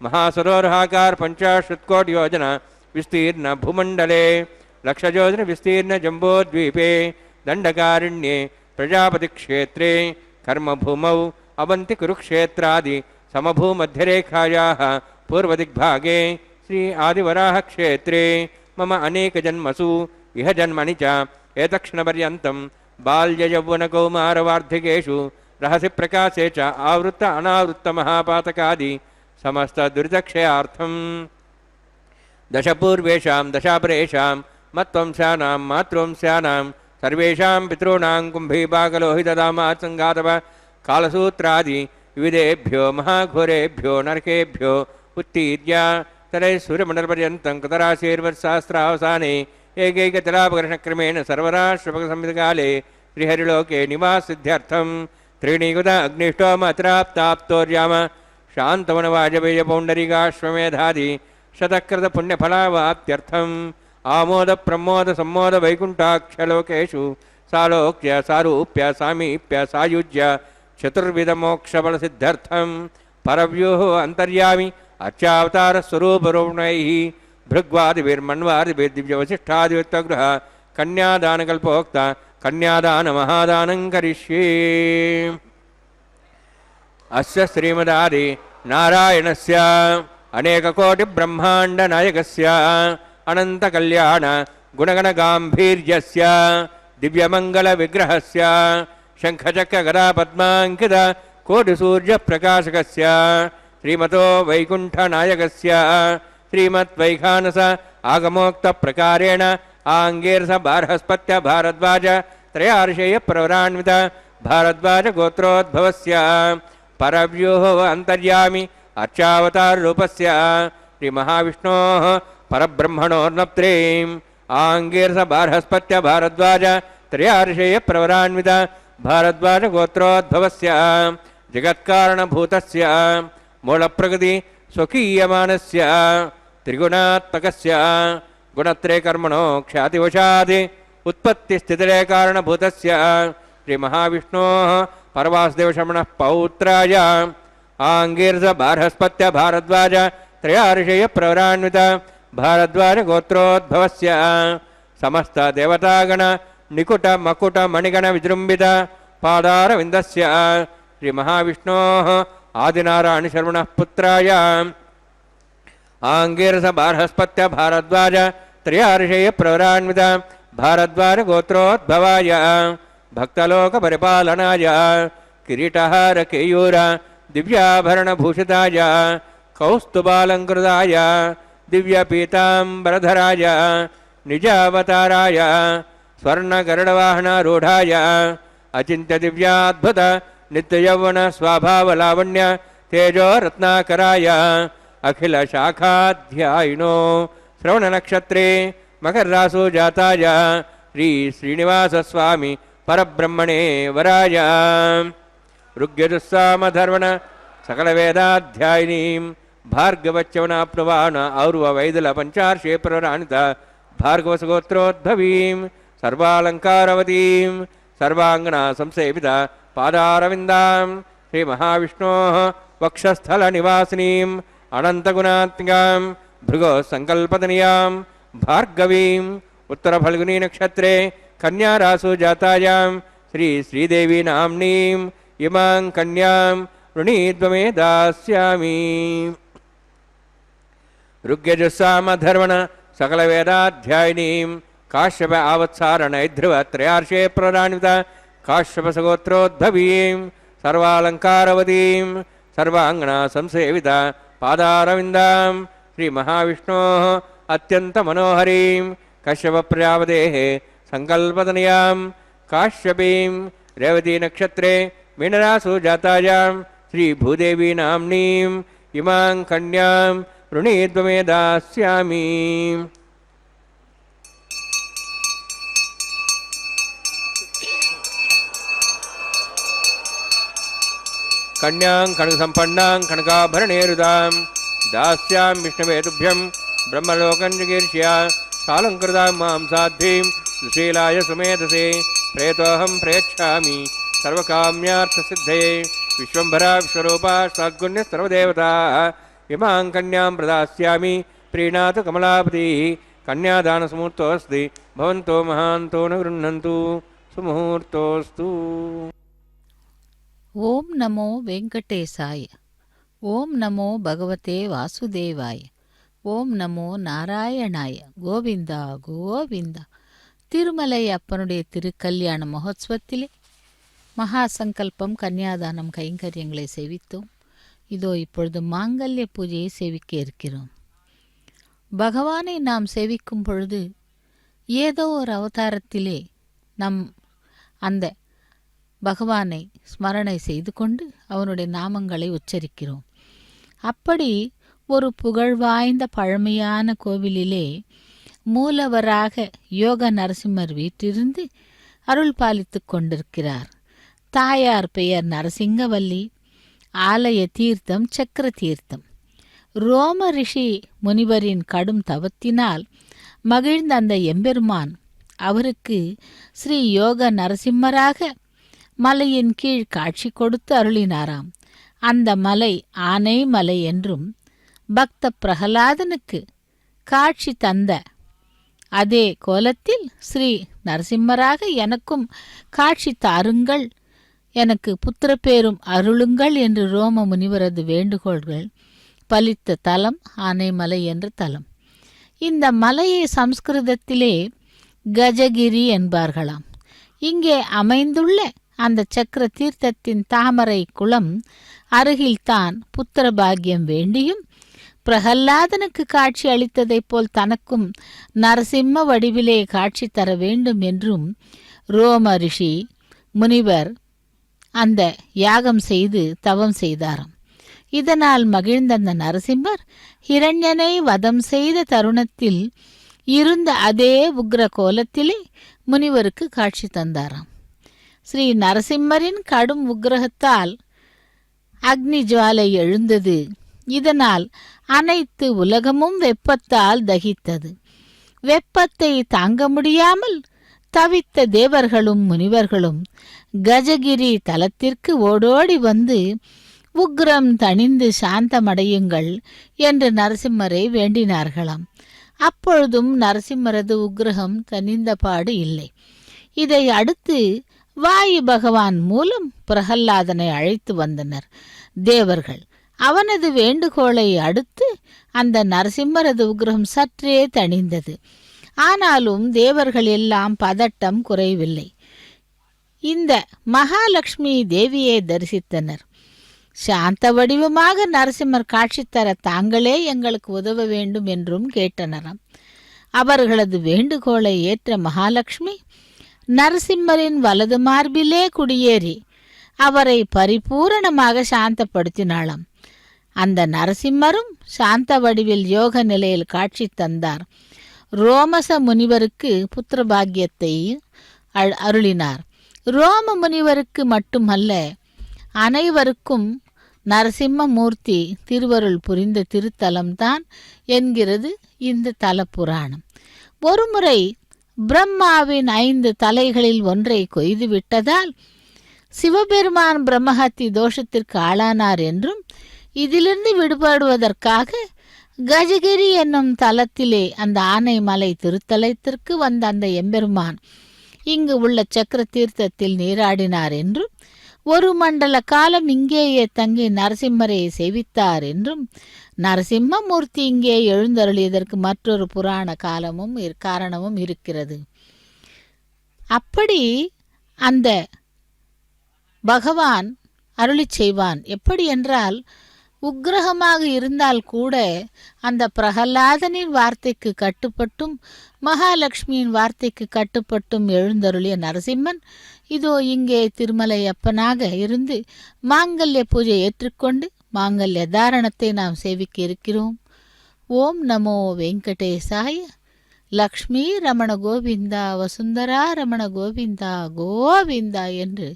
B: महासरोर्हाकार 50 योजना विस्तीर्ण भूमण्डले लक्षयोजन विस्तीर्ण जम्बोद्वीपे दण्डकारण्ये प्रजापतिक्षेत्रे कर्मभूमौ अवन्ति कुरुक्षेत्रादि समभूमध्यरेखायाः पूर्वदिग्भागे श्री आदिवराह क्षेत्रे मम अनेकजन्मसु इह जन्मनि च एतक्षणपर्यन्तं बाल्ययौवनकौमारवार्धिकेषु रहसि प्रकाशे च आवृत्त अनावृत्त महापातकादि समस्त दुरितक्षयार्थं दशपूर्वेषां दशापरेषां मत्वंशानां मातृवंशानां सर्वेषां पितॄणां कुम्भीपाकलोहितदामात्सङ्गातव कालसूत्रादि विविधेभ्यो महाघोरेभ्यो नरकेभ्यो उत्तीर्य तरै सूर्यमण्डलपर्यन्तं कृतराशिर्वत्सहस्रावसाने एकैकतलापकर्षक्रमेण सर्वराष्ट्रपकसंहितकाले श्रीहरिलोके निवासिद्ध्यर्थं त्रीणीकृत अग्निष्टोमत्राप्ताप्तोर्याम शान्तवनवाजपेयपौण्डरीकाश्वमेधादि शतकृतपुण्यफलावाप्त्यर्थम् आमोद प्रमोद सम्मोद वैकुण्ठाख्यलोकेषु सालोक्य सारूप्य सामीप्य सायुज्य चतुर्विधमोक्षफलसिद्धर्थं परव्यूह अन्तर्यामि अर्चावतारस्वरूपरूपणैः भृग्वादिभिर्मन्वादिभिर्दिव्यवसिष्ठादिवित्तगृह कन्यादानकल्पोक्त कन्यादानमहादानं करिष्ये। अस्य श्रीमदादि नारायणस्य अनेककोटिब्रह्माण्डनायकस्य अनन्तकल्याण गुणगणगाम्भीर्यस्य दिव्यमङ्गलविग्रहस्य शङ्खचक्रगदापद्माङ्कित कोटिसूर्यप्रकाशकस्य श्रीमतो वैकुण्ठनायकस्य श्रीमद्वैखानस आगमोक्तप्रकारेण आङ्गीरस बार्हस्पत्य भारद्वाज त्रयार्षेय प्रवरान्वित भारद्वाज गोत्रोद्भवस्य परव्यूह अन्तर्यामि अर्चावताररूपस्य श्रीमहाविष्णोः परब्रह्मणोर्नप्त्रीम् आङ्गीरस बार्हस्पत्य भारद्वाज त्रयार्षेय प्रवरान्वित भारद्वाज गोत्रोद्भवस्य जगत्कारणभूतस्य मूलप्रकृति स्वकीयमानस्य त्रिगुणात्मकस्य गुणत्रयकर्मणो ख्यातिवशादि उत्पत्तिस्थितिलय कारणभूतस्य श्रीमहाविष्णोः परवासुदेवशमनः पौत्राय आङ्गीरस बार्हस्पत्य भारद्वाज त्रयार्षेय प्रवरान्वित भारद्वाज गोत्रोद्भवस्य समस्त देवतागण निकुट मकुट मणिगण विजृम्भित पादारविन्दस्य श्रीमहाविष्णोः आदिनारायण शर्मणः पुत्राय आङ्गीरस बार्हस्पत्य भारद्वाज त्रयार्षेय प्रवरान्वित भारद्वाज गोत्रोद्भवाय भक्तलोक परिपालनाय किरीटहार केयूर दिव्याभरणभूषिताय कौस्तुभालङ्कृताय दिव्यपीताम्बरधराय निजावताराय स्वर्णगरुडवाहनारूढाय अचिन्त्य दिव्याद्भुत नित्ययौवन स्वाभावलावण्य तेजो रत्नाकराय अखिल शाखाध्यायिनो श्रवणनक्षत्रे मकररासु जाताय श्री श्रीनिवासस्वामी परब्रह्मणे वराय ऋग्यजुस्सामधर्वण सकलवेदाध्यायिनीं भार्गवच्यवनाप्नुवान और्ववैदुल पञ्चार्षे प्रवरान्वित भार्गवसगोत्रोद्भवीं सर्वालङ्कारवतीं सर्वाङ्गना संसेवित पादारविन्दां श्रीमहाविष्णोः वक्षस्थलनिवासिनीं अनन्तगुणात्मिकां भृगो सङ्कल्पतनयां भार्गवीं उत्तरफल्गुनी नक्षत्रे कन्यारासु जातायां श्रीदेवी नाम्नीं इमां कन्यां वृणीद्वमे दास्यामि। ऋग्यजुस्सामधर्वण सकलवेदाध्यायिनीं काश्यप आवत्सारणैध्रुवत्रयार्षे प्रराणित काश्यपसगोत्रोद्भवीं सर्वालङ्कारवतीं सर्वाङ्गना संसेवित पादारविन्दां श्रीमहाविष्णोः अत्यन्तमनोहरीं कश्यपप्रजापतेः सङ्कल्पतनयां काश्यपीं रेवतीनक्षत्रे मीनरासु जातायां श्रीभूदेवी नाम्नीं इमां कन्यां वृणीद्वमे दास्यामि। कन्यां कनकसम्पन्नां कनकाभरणेरुदां दास्यां विष्णवे तुभ्यं ब्रह्मलोकञ्जगीर्ष्या सालङ्कृतां मां साध्वीं सुशीलाय सुमेधसे प्रेतोऽहं प्रेक्षामि सर्वकाम्यार्थसिद्धये विश्वम्भरा विश्वरूपा सद्गुण्यः सर्वदेवता इमां कन्यां प्रदास्यामि प्रीणातु कमलापतिः कन्यादानसमुहूर्तोऽस्ति भवन्तो महान्तो न गृह्णन्तु सुमुहूर्तोऽस्तु।
C: ஓம் நமோ வெங்கடேசாய. ஓம் நமோ பகவதே வாசுதேவாய. ஓம் நமோ நாராயணாய. கோவிந்தா கோவிந்தா. திருமலை அப்பனுடைய திருக்கல்யாண மகோத்சவத்திலே மகா சங்கல்பம் கன்னியாதானம் கைங்கரியங்களை சேவித்தோம். இதோ இப்பொழுது மாங்கல்ய பூஜையை சேவிக்க இருக்கிறோம். பகவானை நாம் சேவிக்கும் பொழுது ஏதோ ஒரு அவதாரத்திலே நம் அந்த பகவானை ஸ்மரணை செய்து கொண்டு அவனுடைய நாமங்களை உச்சரிக்கிறோம். அப்படி ஒரு புகழ்வாய்ந்த பழமையான கோவிலிலே மூலவராக யோக நரசிம்மர் வீற்றிருந்து அருள் பாலித்து கொண்டிருக்கிறார். தாயார் பெயர் நரசிங்கவல்லி. ஆலய தீர்த்தம் சக்கர தீர்த்தம். ரோம ரிஷி முனிவரின் கடும் தவத்தினால் மகிழ்ந்த அந்த எம்பெருமான் அவருக்கு ஸ்ரீ யோக நரசிம்மராக மலையின் கீழ் காட்சி கொடுத்து அருளினாராம். அந்த மலை ஆனை மலை என்றும் பக்த பிரகலாதனுக்கு காட்சி தந்த அதே கோலத்தில் ஸ்ரீ நரசிம்மராக எனக்கும் காட்சி தாருங்கள், எனக்கு புத்திரப்பேரும் அருளுங்கள் என்று ரோம முனிவரது வேண்டுகோள்கள் பலித்த தலம் ஆனைமலை என்ற தலம். இந்த மலையை சம்ஸ்கிருதத்திலே கஜகிரி என்பார்களாம். இங்கே அமைந்துள்ள அந்த சக்கர தீர்த்தத்தின் தாமரை குளம் அருகில்தான் புத்திர பாக்கியம் வேண்டியும் பிரகல்லாதனுக்கு காட்சி அளித்ததைப் போல் தனக்கும் நரசிம்ம வடிவிலே காட்சி தர வேண்டும் என்றும் ரோம ரிஷி முனிவர் அந்த யாகம் செய்து தவம் செய்தாராம். இதனால் மகிழ்ந்த அந்த நரசிம்மர் ஹிரண்யனை வதம் செய்த தருணத்தில் இருந்த அதே உக்ர கோலத்திலே முனிவருக்கு காட்சி தந்தாராம். ஸ்ரீ நரசிம்மரின் கடும் உக்கிரகத்தால் அக்னி ஜுவாலை எழுந்தது. இதனால் அனைத்து உலகமும் வெப்பத்தால் தகித்தது. வெப்பத்தை தாங்க முடியாமல் தவித்த தேவர்களும் முனிவர்களும் கஜகிரி தலத்திற்கு ஓடோடி வந்து உக்ரம் தணிந்து சாந்தமடையுங்கள் என்று நரசிம்மரை வேண்டினார்களாம். அப்பொழுதும் நரசிம்மரது உக்கிரகம் தணிந்தபாடு இல்லை. இதை அடுத்து வாயு பகவான் மூலம் பிரகல்லாதனை அழைத்து வந்தனர் தேவர்கள். அவனது வேண்டுகோளை அடுத்து அந்த நரசிம்மரது உக்கிரகம் சற்றே தணிந்தது. ஆனாலும் தேவர்கள் எல்லாம் பதட்டம் குறைவில்லை. இந்த மகாலட்சுமி தேவியை தரிசித்தனர். சாந்த வடிவமாக நரசிம்மர் காட்சி தர தாங்களே எங்களுக்கு உதவ வேண்டும் என்றும் கேட்டனராம். அவர்களது வேண்டுகோளை ஏற்ற மகாலட்சுமி நரசிம்மரின் வலது மார்பிலே குடியேறி அவரை பரிபூரணமாக சாந்தப்படுத்தினாளாம். அந்த நரசிம்மரும் சாந்த வடிவில் யோக நிலையில் காட்சி தந்தார். ரோமச முனிவருக்கு புத்திர பாக்கியத்தை அருளினார். ரோம முனிவருக்கு மட்டுமல்ல, அனைவருக்கும் நரசிம்ம மூர்த்தி திருவருள் புரிந்த திருத்தலம்தான் என்கிறது இந்த தல புராணம். ஒருமுறை பிரம்மாவின் 5 தலைகளில் ஒன்றை கொய்து விட்டதால் சிவபெருமான் பிரம்மஹத்தி தோஷத்திற்கு ஆளானார் என்றும், இதிலிருந்து விடுபடுவதற்காக கஜகிரி என்னும் தலத்திலே அந்த ஆனைமலை திருத்தலத்திற்கு வந்த அந்த எம்பெருமான் இங்கு உள்ள சக்கர தீர்த்தத்தில் நீராடினார் என்றும், ஒரு மண்டல காலம் இங்கேயே தங்கி நரசிம்மரை சேவித்தார் என்றும், நரசிம்மமூர்த்தி இங்கே எழுந்தருளியதற்கு மற்றொரு புராண காரணமும் இருக்கிறது. அப்படி அந்த பகவான் அருளி செய்வான். எப்படி என்றால், உக்கிரகமாக இருந்தால் கூட அந்த பிரகலாதனின் வார்த்தைக்கு கட்டுப்பட்டும் மகாலட்சுமியின் வார்த்தைக்கு கட்டுப்பட்டும் எழுந்தருளிய நரசிம்மன் இதோ இங்கே திருமலையப்பனாக இருந்து மாங்கல்ய பூஜை ஏற்றுக்கொண்டு மாங்கல்ய தாரணத்தை நாம் சேவிக்க இருக்கிறோம். ஓம் நமோ வெங்கடேசாய. லக்ஷ்மி ரமண கோவிந்தா, வசுந்தரா ரமண கோவிந்தா கோவிந்தா என்று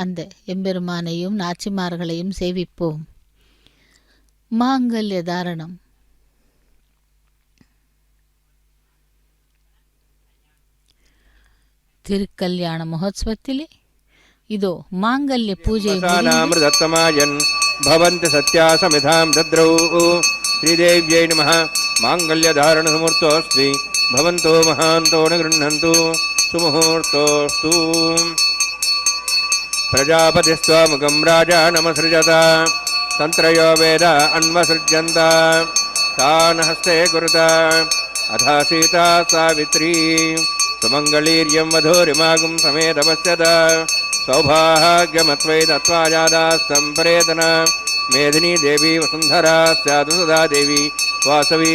C: அந்த எம்பெருமானையும் நாச்சிமார்களையும் சேவிப்போம். மாங்கல்ய தாரணம். திருக்கல்யாண மகோத்சவத்திலே இதோ மாங்கல்ய பூஜை
B: அமிர்தத்தமாயன் பவந்தி சத்யா சமிதாம் தத்ரௌ ஸ்ரீதேவ்யை நமः. மாங்கல்ய தாரண சமுர்த்தோஸ்தி பவந்தோ மகாந்தோ நிகிருண்ணந்து சுமுகூர்த்தோஸ்து. பிரஜாபதிஸ்வமுகம் ராஜா நமசృజத தந்திரயோ வேத அன்வசృஜந்த தான ஹஸ்தே குருத அதா சீதா சாவித்ரி சுமங்கலீர்யம் வதூரிமாகும் சமேதபஸ்யத சௌபாகியமத்வை தத்வாஜாதாஸ்தம் பரேதன மேதினி தேவி வசுந்தரா ஸ்யாது சதா தேவி வாசவீ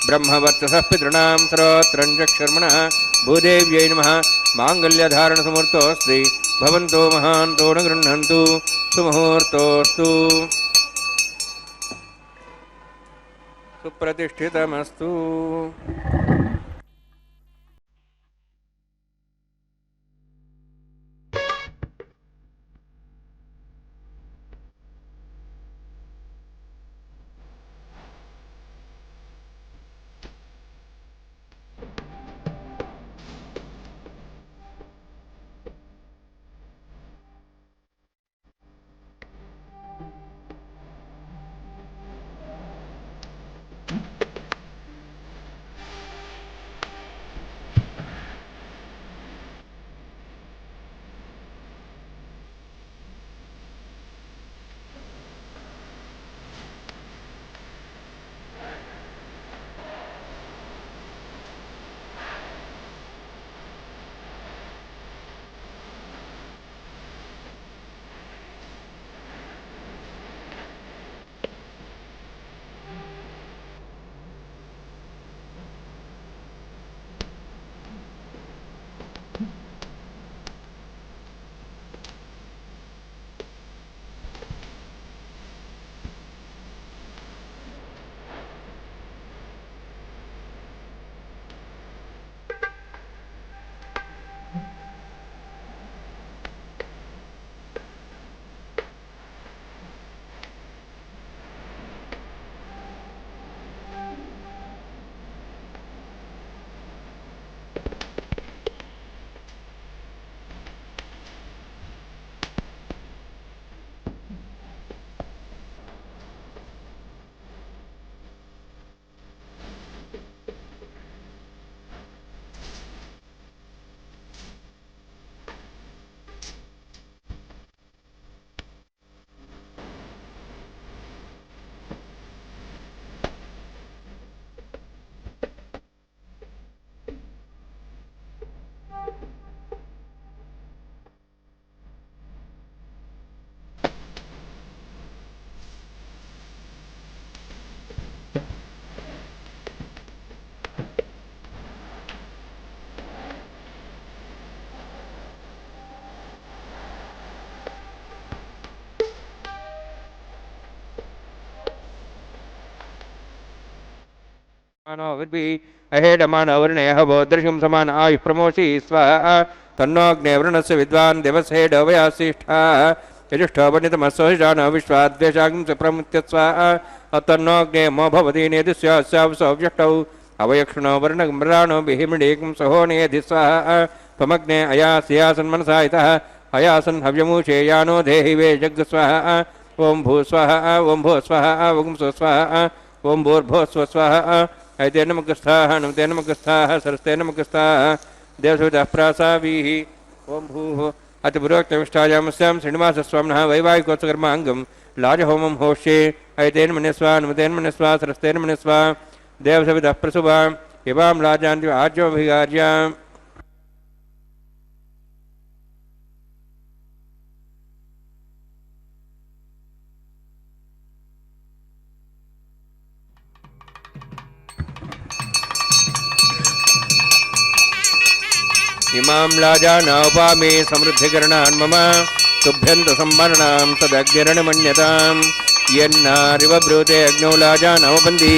B: ब्रह्मवर्चसः पितॄणां सर्वत्रञ्जक्षर्मणः भूदेव्यै नमः. माङ्गल्यधारणसमुहूर्तोऽस्ति भवन्तो महान्तो न गृह्णन्तु सुमुहूर्तोऽस्तु. सुप्रतिष्ठितमस्तु. अहेडमानवर्णयः बोदृशं समान आयुः प्रमोषि स्वाहा. तन्नोऽग्ने वरुणस्य विद्वान् देवसेडवयासिष्ठः यजुष्ठोपनितमस्वहिषाणो विश्वाद्वेषागं च प्रमुत्य स्वाहा. तन्नोऽग्ने मो भवति नेदिस्याव्यष्टौ अवयक्षणो वर्णगम्राणो बिहिमृडेकं सहो नेधि स्वाहा. त्वमग्ने अयास्यासन्मनसा इतः अयासन् हव्यमूषे यानो देहि वे जग् स्वाहा. ఓం భూ స్వాహ ఓం భూ స్వాహ ఓం స్వ స్వాహ ఓం భూర్భో స్వ స్వాహ ఐతే నమకస్థాః నమతే నమకస్థాః సరస్తే నమకస్థాః దేవసవితః ప్రాసావీః ఓం భూః అతిపురోక్తమిష్టాయామస్యాం శ్రీనివాసస్వామినः వైవాహికోత్సకర్మాంగం లాజహోమం హోష్యే ఐతేన మన్యస్వ నమతేన మన్యస్వ సరస్తేన మన్యస్వ దేవసవితః ప్రసుభ ఇవాం లాజాంతి ఆజ్యోభిగార్యాం ఇమాం లాజానౌపామి సమృద్ధికరణాన్ మమ తుభ్యంత సంవరణాం తదగ్నిరణమన్యతాం యన్నారివ బ్రూతే అగ్నౌ లాజానౌపంది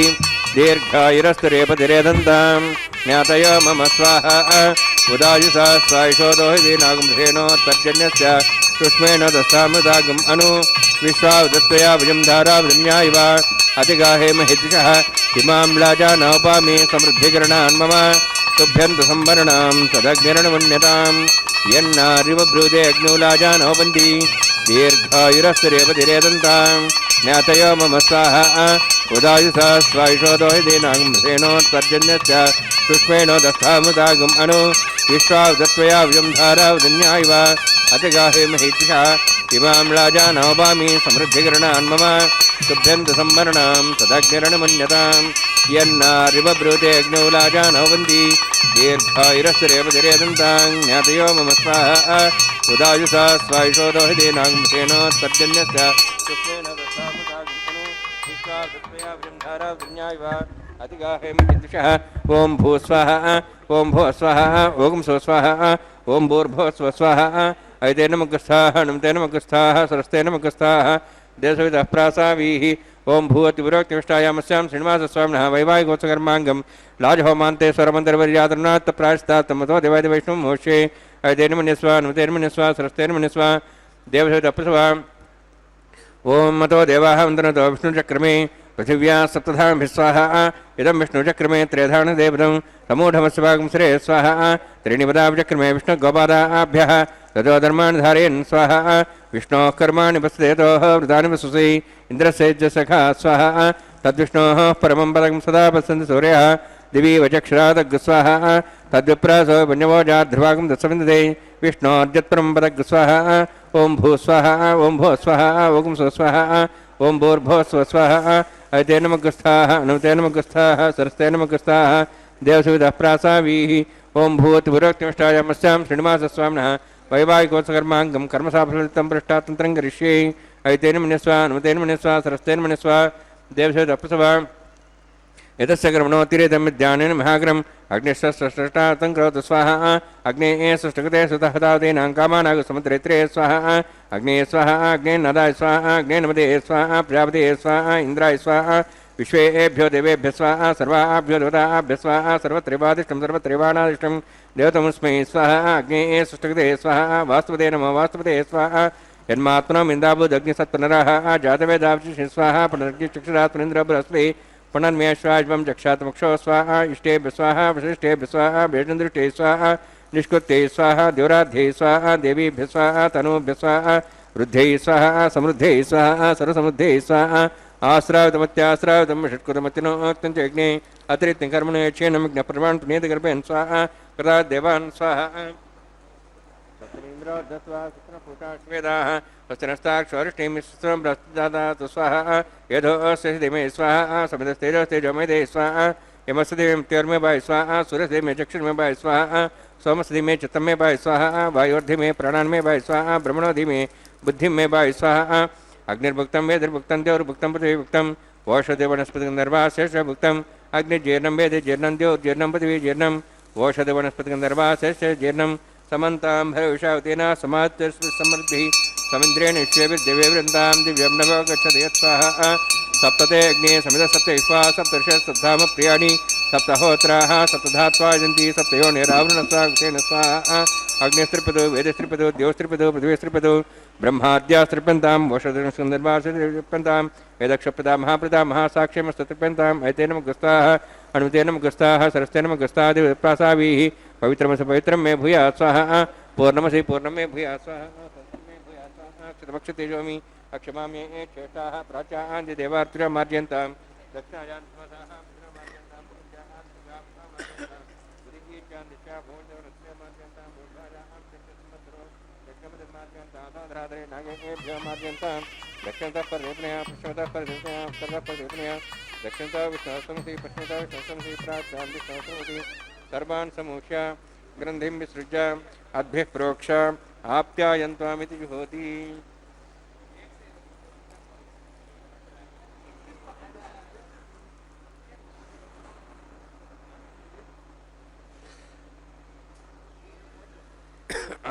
B: దీర్ఘాయురస్తురేపతిరేదంతాం జ్ఞాతయ మమ స్వాహ ఉదాయుసా స్వాయుషోదోహి నాగంభేనోత్పర్జన్యస్య సుష్మేణ దస్తామృతాగం అను విశ్వావదత్వయా విజం ధారావృమ్యా ఇవ అతిగాహేమహిద్విషః ఇమాం లాజానౌపామి సమృద్ధికరణాన్ మమ తుభ్యంత సంవరణాం తదగ్నిరణమన్యతాం యన్నారివ బ్రూతే అగ్నౌ లాజానౌపంది దీర్ఘాయురస్తురేపతిరేదంతాం జ్ఞాతయ మమ స్వాహ ఉదాయుసా స్వాయుషోదోహి నాగంభేనోత్పర్జన్యస్య సుష్మేణో దస్తామృతాగం అను విశ్వావదత్వయా విజం ధారావృమ్యా ఇవ అతిగాహేమహిద్విషः ఇమాం లాజానౌపామి సమృద్ధికరణాన్ మమ తుభ్యంత సంవరణాం తదగ్నిరణమన్యతాం యన్నారివ బ్రూతే అగ్నౌ లాజానౌపంది దీర్ఘాయురస్తురేపతిరేదంతాం జ్ఞాతయో మమ స్వాహ ఉదాయుసా స్వాయుషోదోహి నాగంభేనోత్పర్జన్యస్య సుష్మేణ దస్తామృతాగం అను విశ్వావదత్వయా విజం ధారావృమ్యా ఇవ అతిగాహేమహిద్విషः ఓం భూ స్వాహ ఓం భో స్వాహ ఓం స్వ స్వాహ ఓం భూర్భో స్వ స్వాహ ఐతే నమకస్థాః నమతే నమకస్థాః సరస్తే నమకస్థాః దేవసవితః ప్రాసావీః ఓం భూవతిపురోక్తిమిష్టాయామస్యాం శ్రీనివాసస్వామినः వైవాహికోత్సకర్మాంగం లాజహోమాంతే స్వరమంత్రవర్యాతరుణాత్ ప్రాయశ్చిత్తాత్తమతో దేవాదివైష్ణవం మోక్షే ఐతే మన్యస్వ నమతే మన్యస్వ సరస్తే మన్యస్వ దేవసవితః ప్రసవ ఓం మతో దేవాః వందనతో విష్ణుచక్రమే పృథివ్యా సప్తధాభిస్వాహ ఇదం విష్ణుచక్రమే త్రేధానదేవతం సమూఢమస్వాగం శ్రే స్వాహ త్రీణిపదాభిచక్రమే విష్ణుగోపాదాభ్యः ततो धर्माणि धारयन् स्वाहा विष्णोः कर्माणि पश्येतोः वृतानि वसुसै इन्द्रस्य सखा स्वाहा तद्विष्णोः परमं पदं सदा पश्यन्ति सूर्यः दिवि वचक्षरादग् स्वाहा तद्विप्रासो वन्यवोजाध्रुवागं दशविन्दते विष्णोर्जत्परं पदग् स्वाहा ओं भू स्वाहा ओं भो स्वाहा ओं स्व स्वाहा ओं भूर्भो स्व स्वाहा ऐते नमगस्थाः नमते नमगस्थाः सरस्ते नमगस्थाः देवसवितः प्रासावीः ओं भूवतिपुरोक्तिमिष्टायामस्यां श्रीनिवासस्वामिनः వైవాహికోత్సకర్మాంగం కర్మసాఫలితం పృష్టాతంత్రం కరిష్యే ఐతేన మన్యస్వ నమతేన మన్యస్వ సరస్తేన మన్యస్వ దేవసవితః ప్రసవ ఎతస్య కర్మణోతిరేదం విద్యానేన మహాగ్రం అగ్నిష్టష్టం కరోతు స్వాహ అగ్నేయ సృష్టగతే సుతః తావదేనాం కామానాగ సముద్రేత్రే స్వాహ అగ్నేయ స్వాహ అగ్నేన్నదాయ స్వాహ అగ్నేనమదే స్వాహ ప్రజాపతే స్వాహ ఇంద్రాయ స్వాహ విశ్వేభ్యో దేవేభ్య స్వాహ సర్వాభ్యో దేవతాభ్య స్వాహ సర్వత్రైవాదిష్టం సర్వత్రైవాణాదిష్టం దేవతముస్మై స్వాహ అగ్నేయ సృష్టగతే స్వాహ వాస్తుపదే నమో వాస్తుపదే స్వాహ యన్మాత్మనో మిందాబుదగ్నిసత్పునరః జాతవేదాభిషి స్వాహ పునర్చక్షురాత్మనింద్ర బృహస్పతి పునర్మేశ్వాజ్వం జక్షాతముక్షో స్వాహ ఇష్టేభ్య స్వాహ వశిష్ఠేభ్య స్వాహ భేషదృష్టే స్వాహ నిష్కృత్యై స్వాహ ద్యోరాధ్యై స్వాహ దేవీభ్య స్వాహ తనూభ్య స్వాహ వృద్ధై స్వాహ సమృద్ధై స్వాహ సర్వసమృద్ధై స్వాహ ఆశ్రావితమత్యాశ్రావితం షట్కృతమత్యనోక్తం చగ్నే అతిరిక్తం కర్మణ క్షీణం జ్ఞప్రమాణ పునీతగర్భేన్ స్వాహ కృతా దేవాన్ స్వాహ ేదాः స్వస్తినస్తాక్షరిష్ణీమిశ్రం ప్రస్తుతాతు స్వాహ యథోస్య దిమే స్వాహ సమితస్తేజోస్తేజోమేదే స్వాహ యమస్దిమే బాయ్ స్వాహ సూర్యస్దిమే చక్షుర్మే బాయ్ స్వాహ సోమస్దిమే చిత్తమే బాయ్ స్వాహ వాయోర్ధిమే ప్రాణాన్మే బాయ్ స్వాహ బ్రహ్మణోధిమే బుద్ధిం మే బాయ్ స్వాహ అగ్నిర్భుక్తం వేదిర్భుక్తం దేవర్భుక్తం పృథివీభుక్తం ఓషధి వనస్పతి గంధర్వాశేషభుక్తం అగ్నిర్జీర్ణం వేది జీర్ణం దేవోర్జీర్ణం పృథివీ జీర్ణం ఓషధి వనస్పతి గంధర్వాశేష జీర్ణం సమంతాం భవిషావతేన సమాత్మృద్భిः సమింద్రేణ విశ్వేభిర్దివ్యవృందాం దివ్యం నభో గచ్చతి యత్స్వాహ సప్తతే అగ్నే సమిత సప్త విశ్వా సప్తర్ష సప్తామ ప్రియాణి సప్తహోత్రాः సప్తధాత్వా యజంతి సప్తయోనిరావృణ స్వాగతేన స్వాహ అగ్నిస్త్రిపదో వేదస్త్రిపదో దేవస్త్రిపదో పృథివీస్త్రిపదో బ్రహ్మాద్యాస్త్రిపంతాం ఓషధస్కందర్వాస్త్రిపంతాం వేదక్షప్రదా మహాప్రదా మహాసాక్ష్యమస్త్రిపంతాం ఐతే నమగస్తాः అనుమతే నమగస్తాः సరస్తే నమగస్తాः దేవప్రాసావీः పవిత్రమసి పవిత్రం మే భూయాత్ స్వాహ పూర్ణమసి పూర్ణం మే భూయాత్ స్వాహ చితమక్షతేజోమి अक्षमाम्ये चेष्टाः प्राच्यान्ति देवार्तिरमार्जन्तां दक्षिणायां समसाः मित्रमार्जन्तां पुरुषाः उदिकीचां दिशा भूर्देवरस्यमार्जन्तां भूषायां चित्तसंवत्सरो दक्षिणमतिर्मार्जन्तां साधराधरे नागेभ्यो मार्जन्तां दक्षिणतः परदेवनया पश्चिमतः परदेवनया उत्तरतः परदेवनया दक्षिणतः विष्णुसंसि पश्चिमतः विष्णुसंसि प्राच्यां विष्णुसंसि सर्वान् समूह्य ग्रन्थिं विसृज्य अद्भिः प्रोक्ष आप्यायन्त्वामिति जुहोति।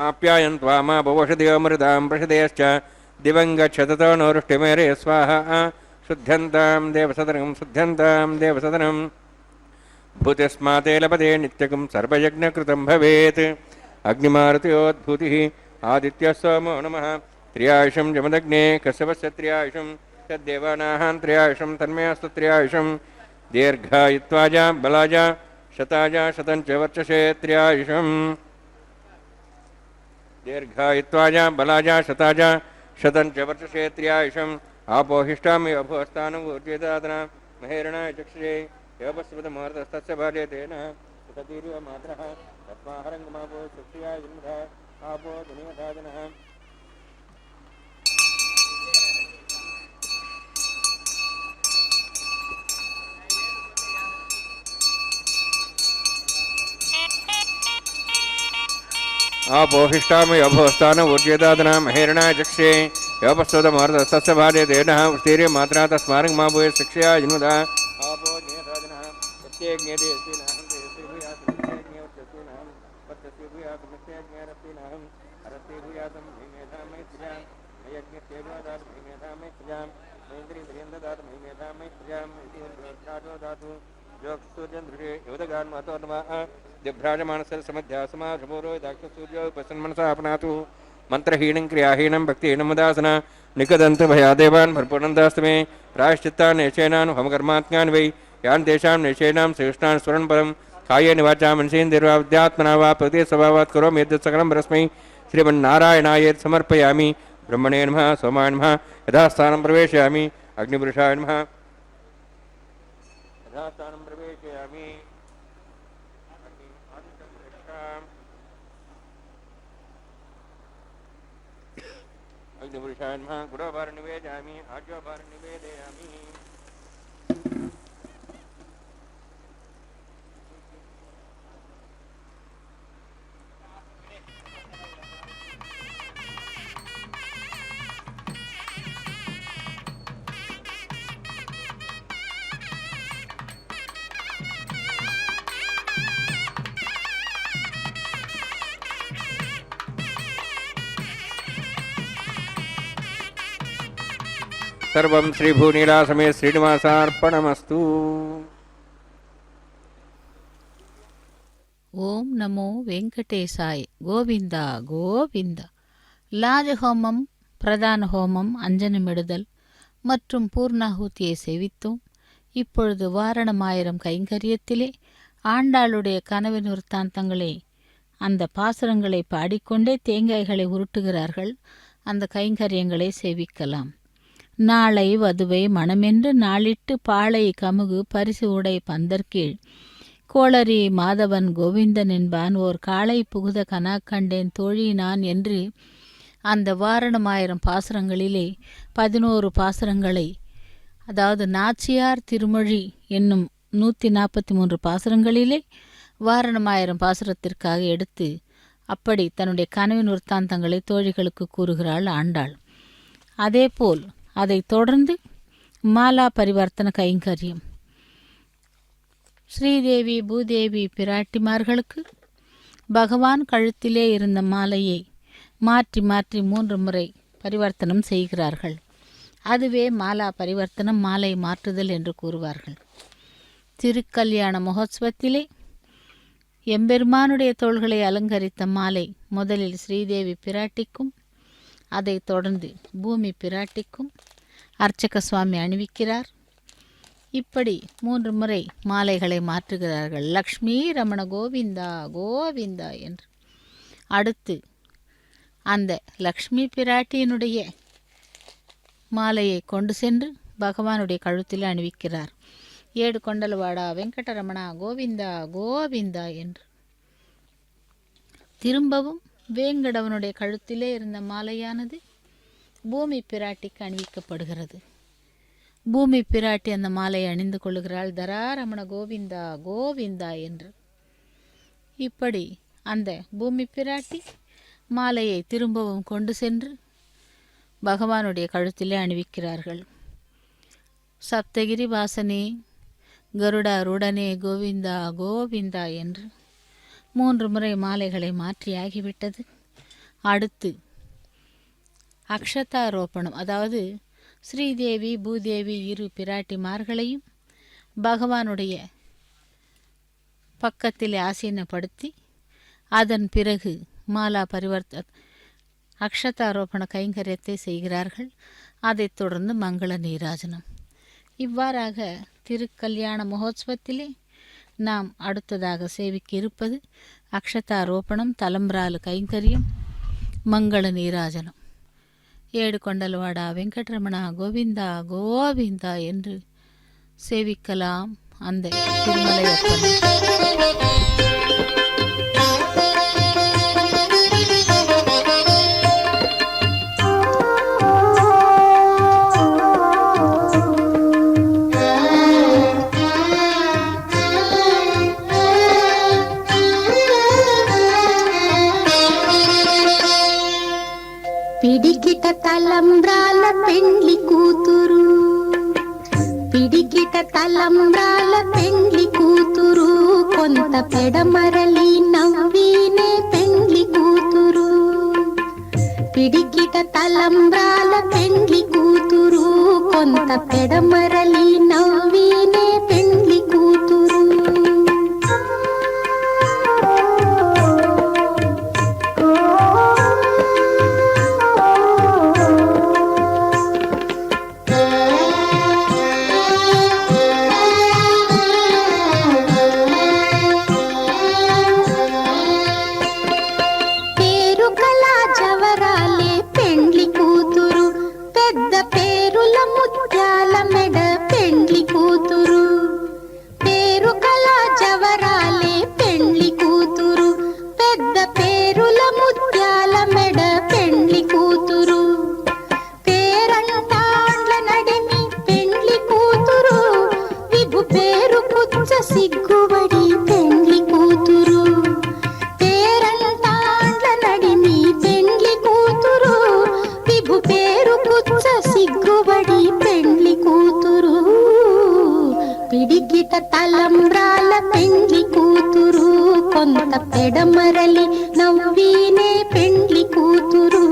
B: आप्यायन्त्वामा भवषधिमृतां प्रषदेश्च दिवङ्गच्छततो नोरुष्टिमेरे स्वाहा शुद्ध्यन्तां देवसदनं भूतिस्माते लभते नित्यकं सर्वयज्ञकृतं भवेत्। अग्निमारुतयोद्भूतिः आदित्यः सोमो नमः त्र्यायुषं जमदग्ने कश्यपस्य त्र्यायुषं तद्देवानाः त्र्यायुषं तन्मयस्तु त्र्यायुषं दीर्घायुत्वाज बलाज शताज शतञ्च वर्चसे त्र्यायुषम् दीर्घायुत्वाज बलाज शताज शतञ्च वर्चसे त्र्यायुषम् आपोहिष्टामि अभुहस्तानुभूर्जेदादना महेरणाय चक्षुषे योपस्वतमुहूर्तस्तस्य भार्यतेन सुततीरिव मात्रः तस्माहरङ्गमापो चक्षुयाय जन्मधा आपो दुनियसाधनः। आपोहिष्टामि अभोस्तानुभूर्जेदादना महेरणाय चक्षुषे योपस्वतमुहूर्तस्तस्य भार्यतेन स्थिर्यमात्रा तस्माहरङ्गमापो चक्षुयाय जन्मधा आपो दुनियसाधनः। प्रत्येज्ञेति अस्तिनाहं तेस्त्रीभूयातं प्रत्येज्ञेवत्यस्तिनाहं पत्यस्त्रीभूयातं नित्यज्ञेरस्तिनाहं हरस्त्रीभूयातं भीमेधां मैत्र्यां मयज्ञस्येवादात् भीमेधां मैत्र्यां महेन्द्रीपर्यन्ददात् भीमेधां मैत्र्यां इति उद्घाटो दातु योगसूर्यन्दृशे योदगान् महतोन्नमः दिभ्राजमानस्य समध्यासमाशपूरो दाक्षसूर्यो उपसन्मनसा अपनातु मंत्रहीनं क्रियाहीनं भक्तिहीनं मुदासन निकदन्त भयादेवान् भरपूर्णन्दास्तु मे प्रायश्चित्तान् निश्चयनान् होमकर्मात्म्यान् वै यान् तेषां निश्चयनां श्रेष्ठान् स्मरन् परं कायेन वाचा मनसेन्द्रिया विद्यात्मना वा प्रकृतिस्वभावात् करोमि यद् सकलं परस्मै श्रीमन्नारायणायेत् समर्पयामि। ब्रह्मणे नमः सोमाय नमः यथास्थानं प्रवेशयामि अग्निपुरुषाय नमः यथास्थानं प्रवेशयामि अग्निपुरुषाय नमः गुरोभारं निवेदयामि आज्योभारं निवेदयामि। सर्वं श्रीभूनीलासमेत श्रीनिवासार्पणमस्तु।
C: ఓం నమో వెంకటేశాయ గోవింద గోవింద. லாஜ ஹோமம், பிரதான ஹோமம், அஞ்சனமிடுதல் மற்றும் பூர்ணாகுதியை செவித்தோம். இப்பொழுது வாரணமாயிரம் கைங்கரியத்திலே ஆண்டாளுடைய கனவின் விருத்தாந்தங்களே அந்த பாசுரங்களை பாடிக்கொண்டே தேங்காய்களை உருட்டுகிறார்கள். அந்த கைங்கரியங்களை சேவிக்கலாம். நாளை வதுவை மணமென்று நாளிட்டு பாளை கமுகு பரிசு உடை பந்தர்கீழ் கோளரி மாதவன் கோவிந்தன் என்பான் ஓர் காளை புகுத கனா கண்டேன் தோழி நான் என்று அந்த வாரணமாயிரம் பாசுரங்களிலே 11 பாசுரங்களை, அதாவது நாச்சியார் திருமொழி என்னும் 143 பாசுரங்களிலே வாரணமாயிரம் பாசுரத்திற்காக எடுத்து அப்படி தன்னுடைய கனவின் விருத்தாந்தங்களை தோழிகளுக்கு கூறுகிறாள் ஆண்டாள். அதேபோல் அதைத் தொடர்ந்து மாலா பரிவர்த்தன கைங்கரியம். ஸ்ரீதேவி பூதேவி பிராட்டிமார்களுக்கு பகவான் கழுத்திலே இருந்த மாலையை மாற்றி மாற்றி 3 முறை பரிவர்த்தனம் செய்கிறார்கள். அதுவே மாலா பரிவர்த்தனம், மாலை மாற்றுதல் என்று கூறுவார்கள். திருக்கல்யாண மகோத்சவத்திலே எம்பெருமானுடைய தோள்களை அலங்கரித்த மாலை முதலில் ஸ்ரீதேவி பிராட்டிக்கும், அதைத் தொடர்ந்து பூமி பிராட்டிக்கும் அர்ச்சக சுவாமி அணிவிக்கிறார். இப்படி 3 முறை மாலைகளை மாற்றுகிறார்கள். லக்ஷ்மி ரமண கோவிந்தா கோவிந்தா என்று. அடுத்து அந்த லக்ஷ்மி பிராட்டியினுடைய மாலையை கொண்டு சென்று பகவானுடைய கழுத்தில் அணிவிக்கிறார். ஏடு கொண்டல்வாடா வெங்கடரமணா கோவிந்தா கோவிந்தா என்று. திரும்பவும் வேங்கடவனுடைய கழுத்திலே இருந்த மாலையானது பூமி பிராட்டிக்கு அணிவிக்கப்படுகிறது. பூமி பிராட்டி அந்த மாலையை அணிந்து கொள்கிறாள், தராரமண கோவிந்தா கோவிந்தா என்று. இப்படி அந்த பூமி பிராட்டி மாலையை திரும்பவும் கொண்டு சென்று பகவானுடைய கழுத்திலே அணிவிக்கிறார்கள். சப்தகிரி வாசனே கருடாருடனே கோவிந்தா கோவிந்தா என்று 3 முறை மாலைகளை மாற்றியாகிவிட்டது. அடுத்து அக்ஷதாரோபணம், அதாவது ஸ்ரீதேவி பூதேவி இரு பிராட்டிமார்களையும் பகவானுடைய பக்கத்தில் ஆசீனப்படுத்தி அதன் பிறகு மாலா அக்ஷதாரோபண கைங்கரியத்தை செய்கிறார்கள். அதைத் தொடர்ந்து மங்கள நீராஜனம். இவ்வாறாக திருக்கல்யாண மகோத்சவத்திலே நாம் அடுத்ததாக சேவிக்க இருப்பது அக்ஷதாரோபணம், தலம்பிராலு கைங்கரியம், மங்கள நீராஜனம். ஏடு கொண்டல்வாடா வெங்கடரமணா கோவிந்தா கோவிந்தா என்று சேவிக்கலாம் அந்த திருமலையப்பனை.
E: పిడికిట తలంబ్రాల పెండ్లి కూతురు, పిడికిట తలంబ్రాల పెండ్లి కూతురు, కొంత పెడమరలి నవ్వీనే పెండ్లి కూతురు. పిడికిట తలంబ్రాల పెండ్లి కూతురు, కొంత పెడమరలి నవ్వీనే పెండ్లి కూతురు. సిగ్గుబడి పెండ్లి కూతురు, పేరంటాండ్ల నడిమి పెండ్లి కూతురు, విభు పేరు పుచ్చ సిగ్గుబడి పెండ్లి కూతురు. పిడికిట తలంబ్రాల పెండ్లి కూతురు, కొంత పెడమరలి నవ్వీనే పెండ్లి కూతురు.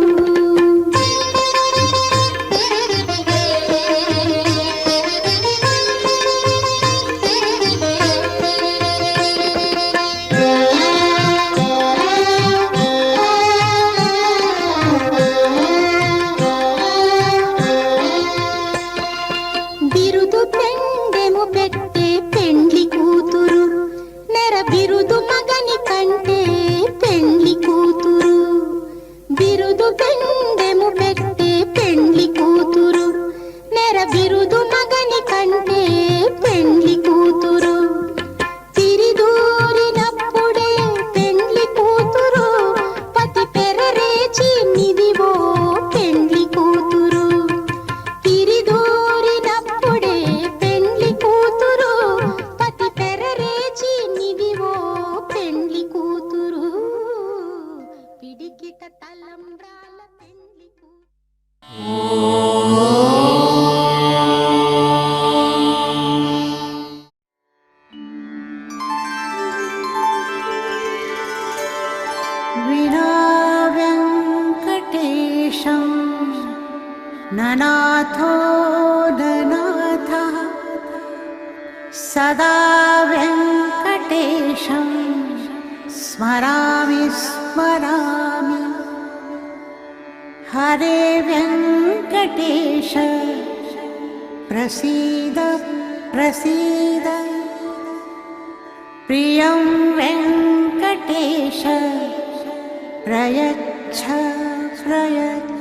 F: ननाथो ननाथः सदा वेङ्कटेशं स्मरामि स्मरामि. हरे वेङ्कटेश प्रसीद प्रसीद. प्रियं वेङ्कटेश प्रयच्छ प्रयच्छ.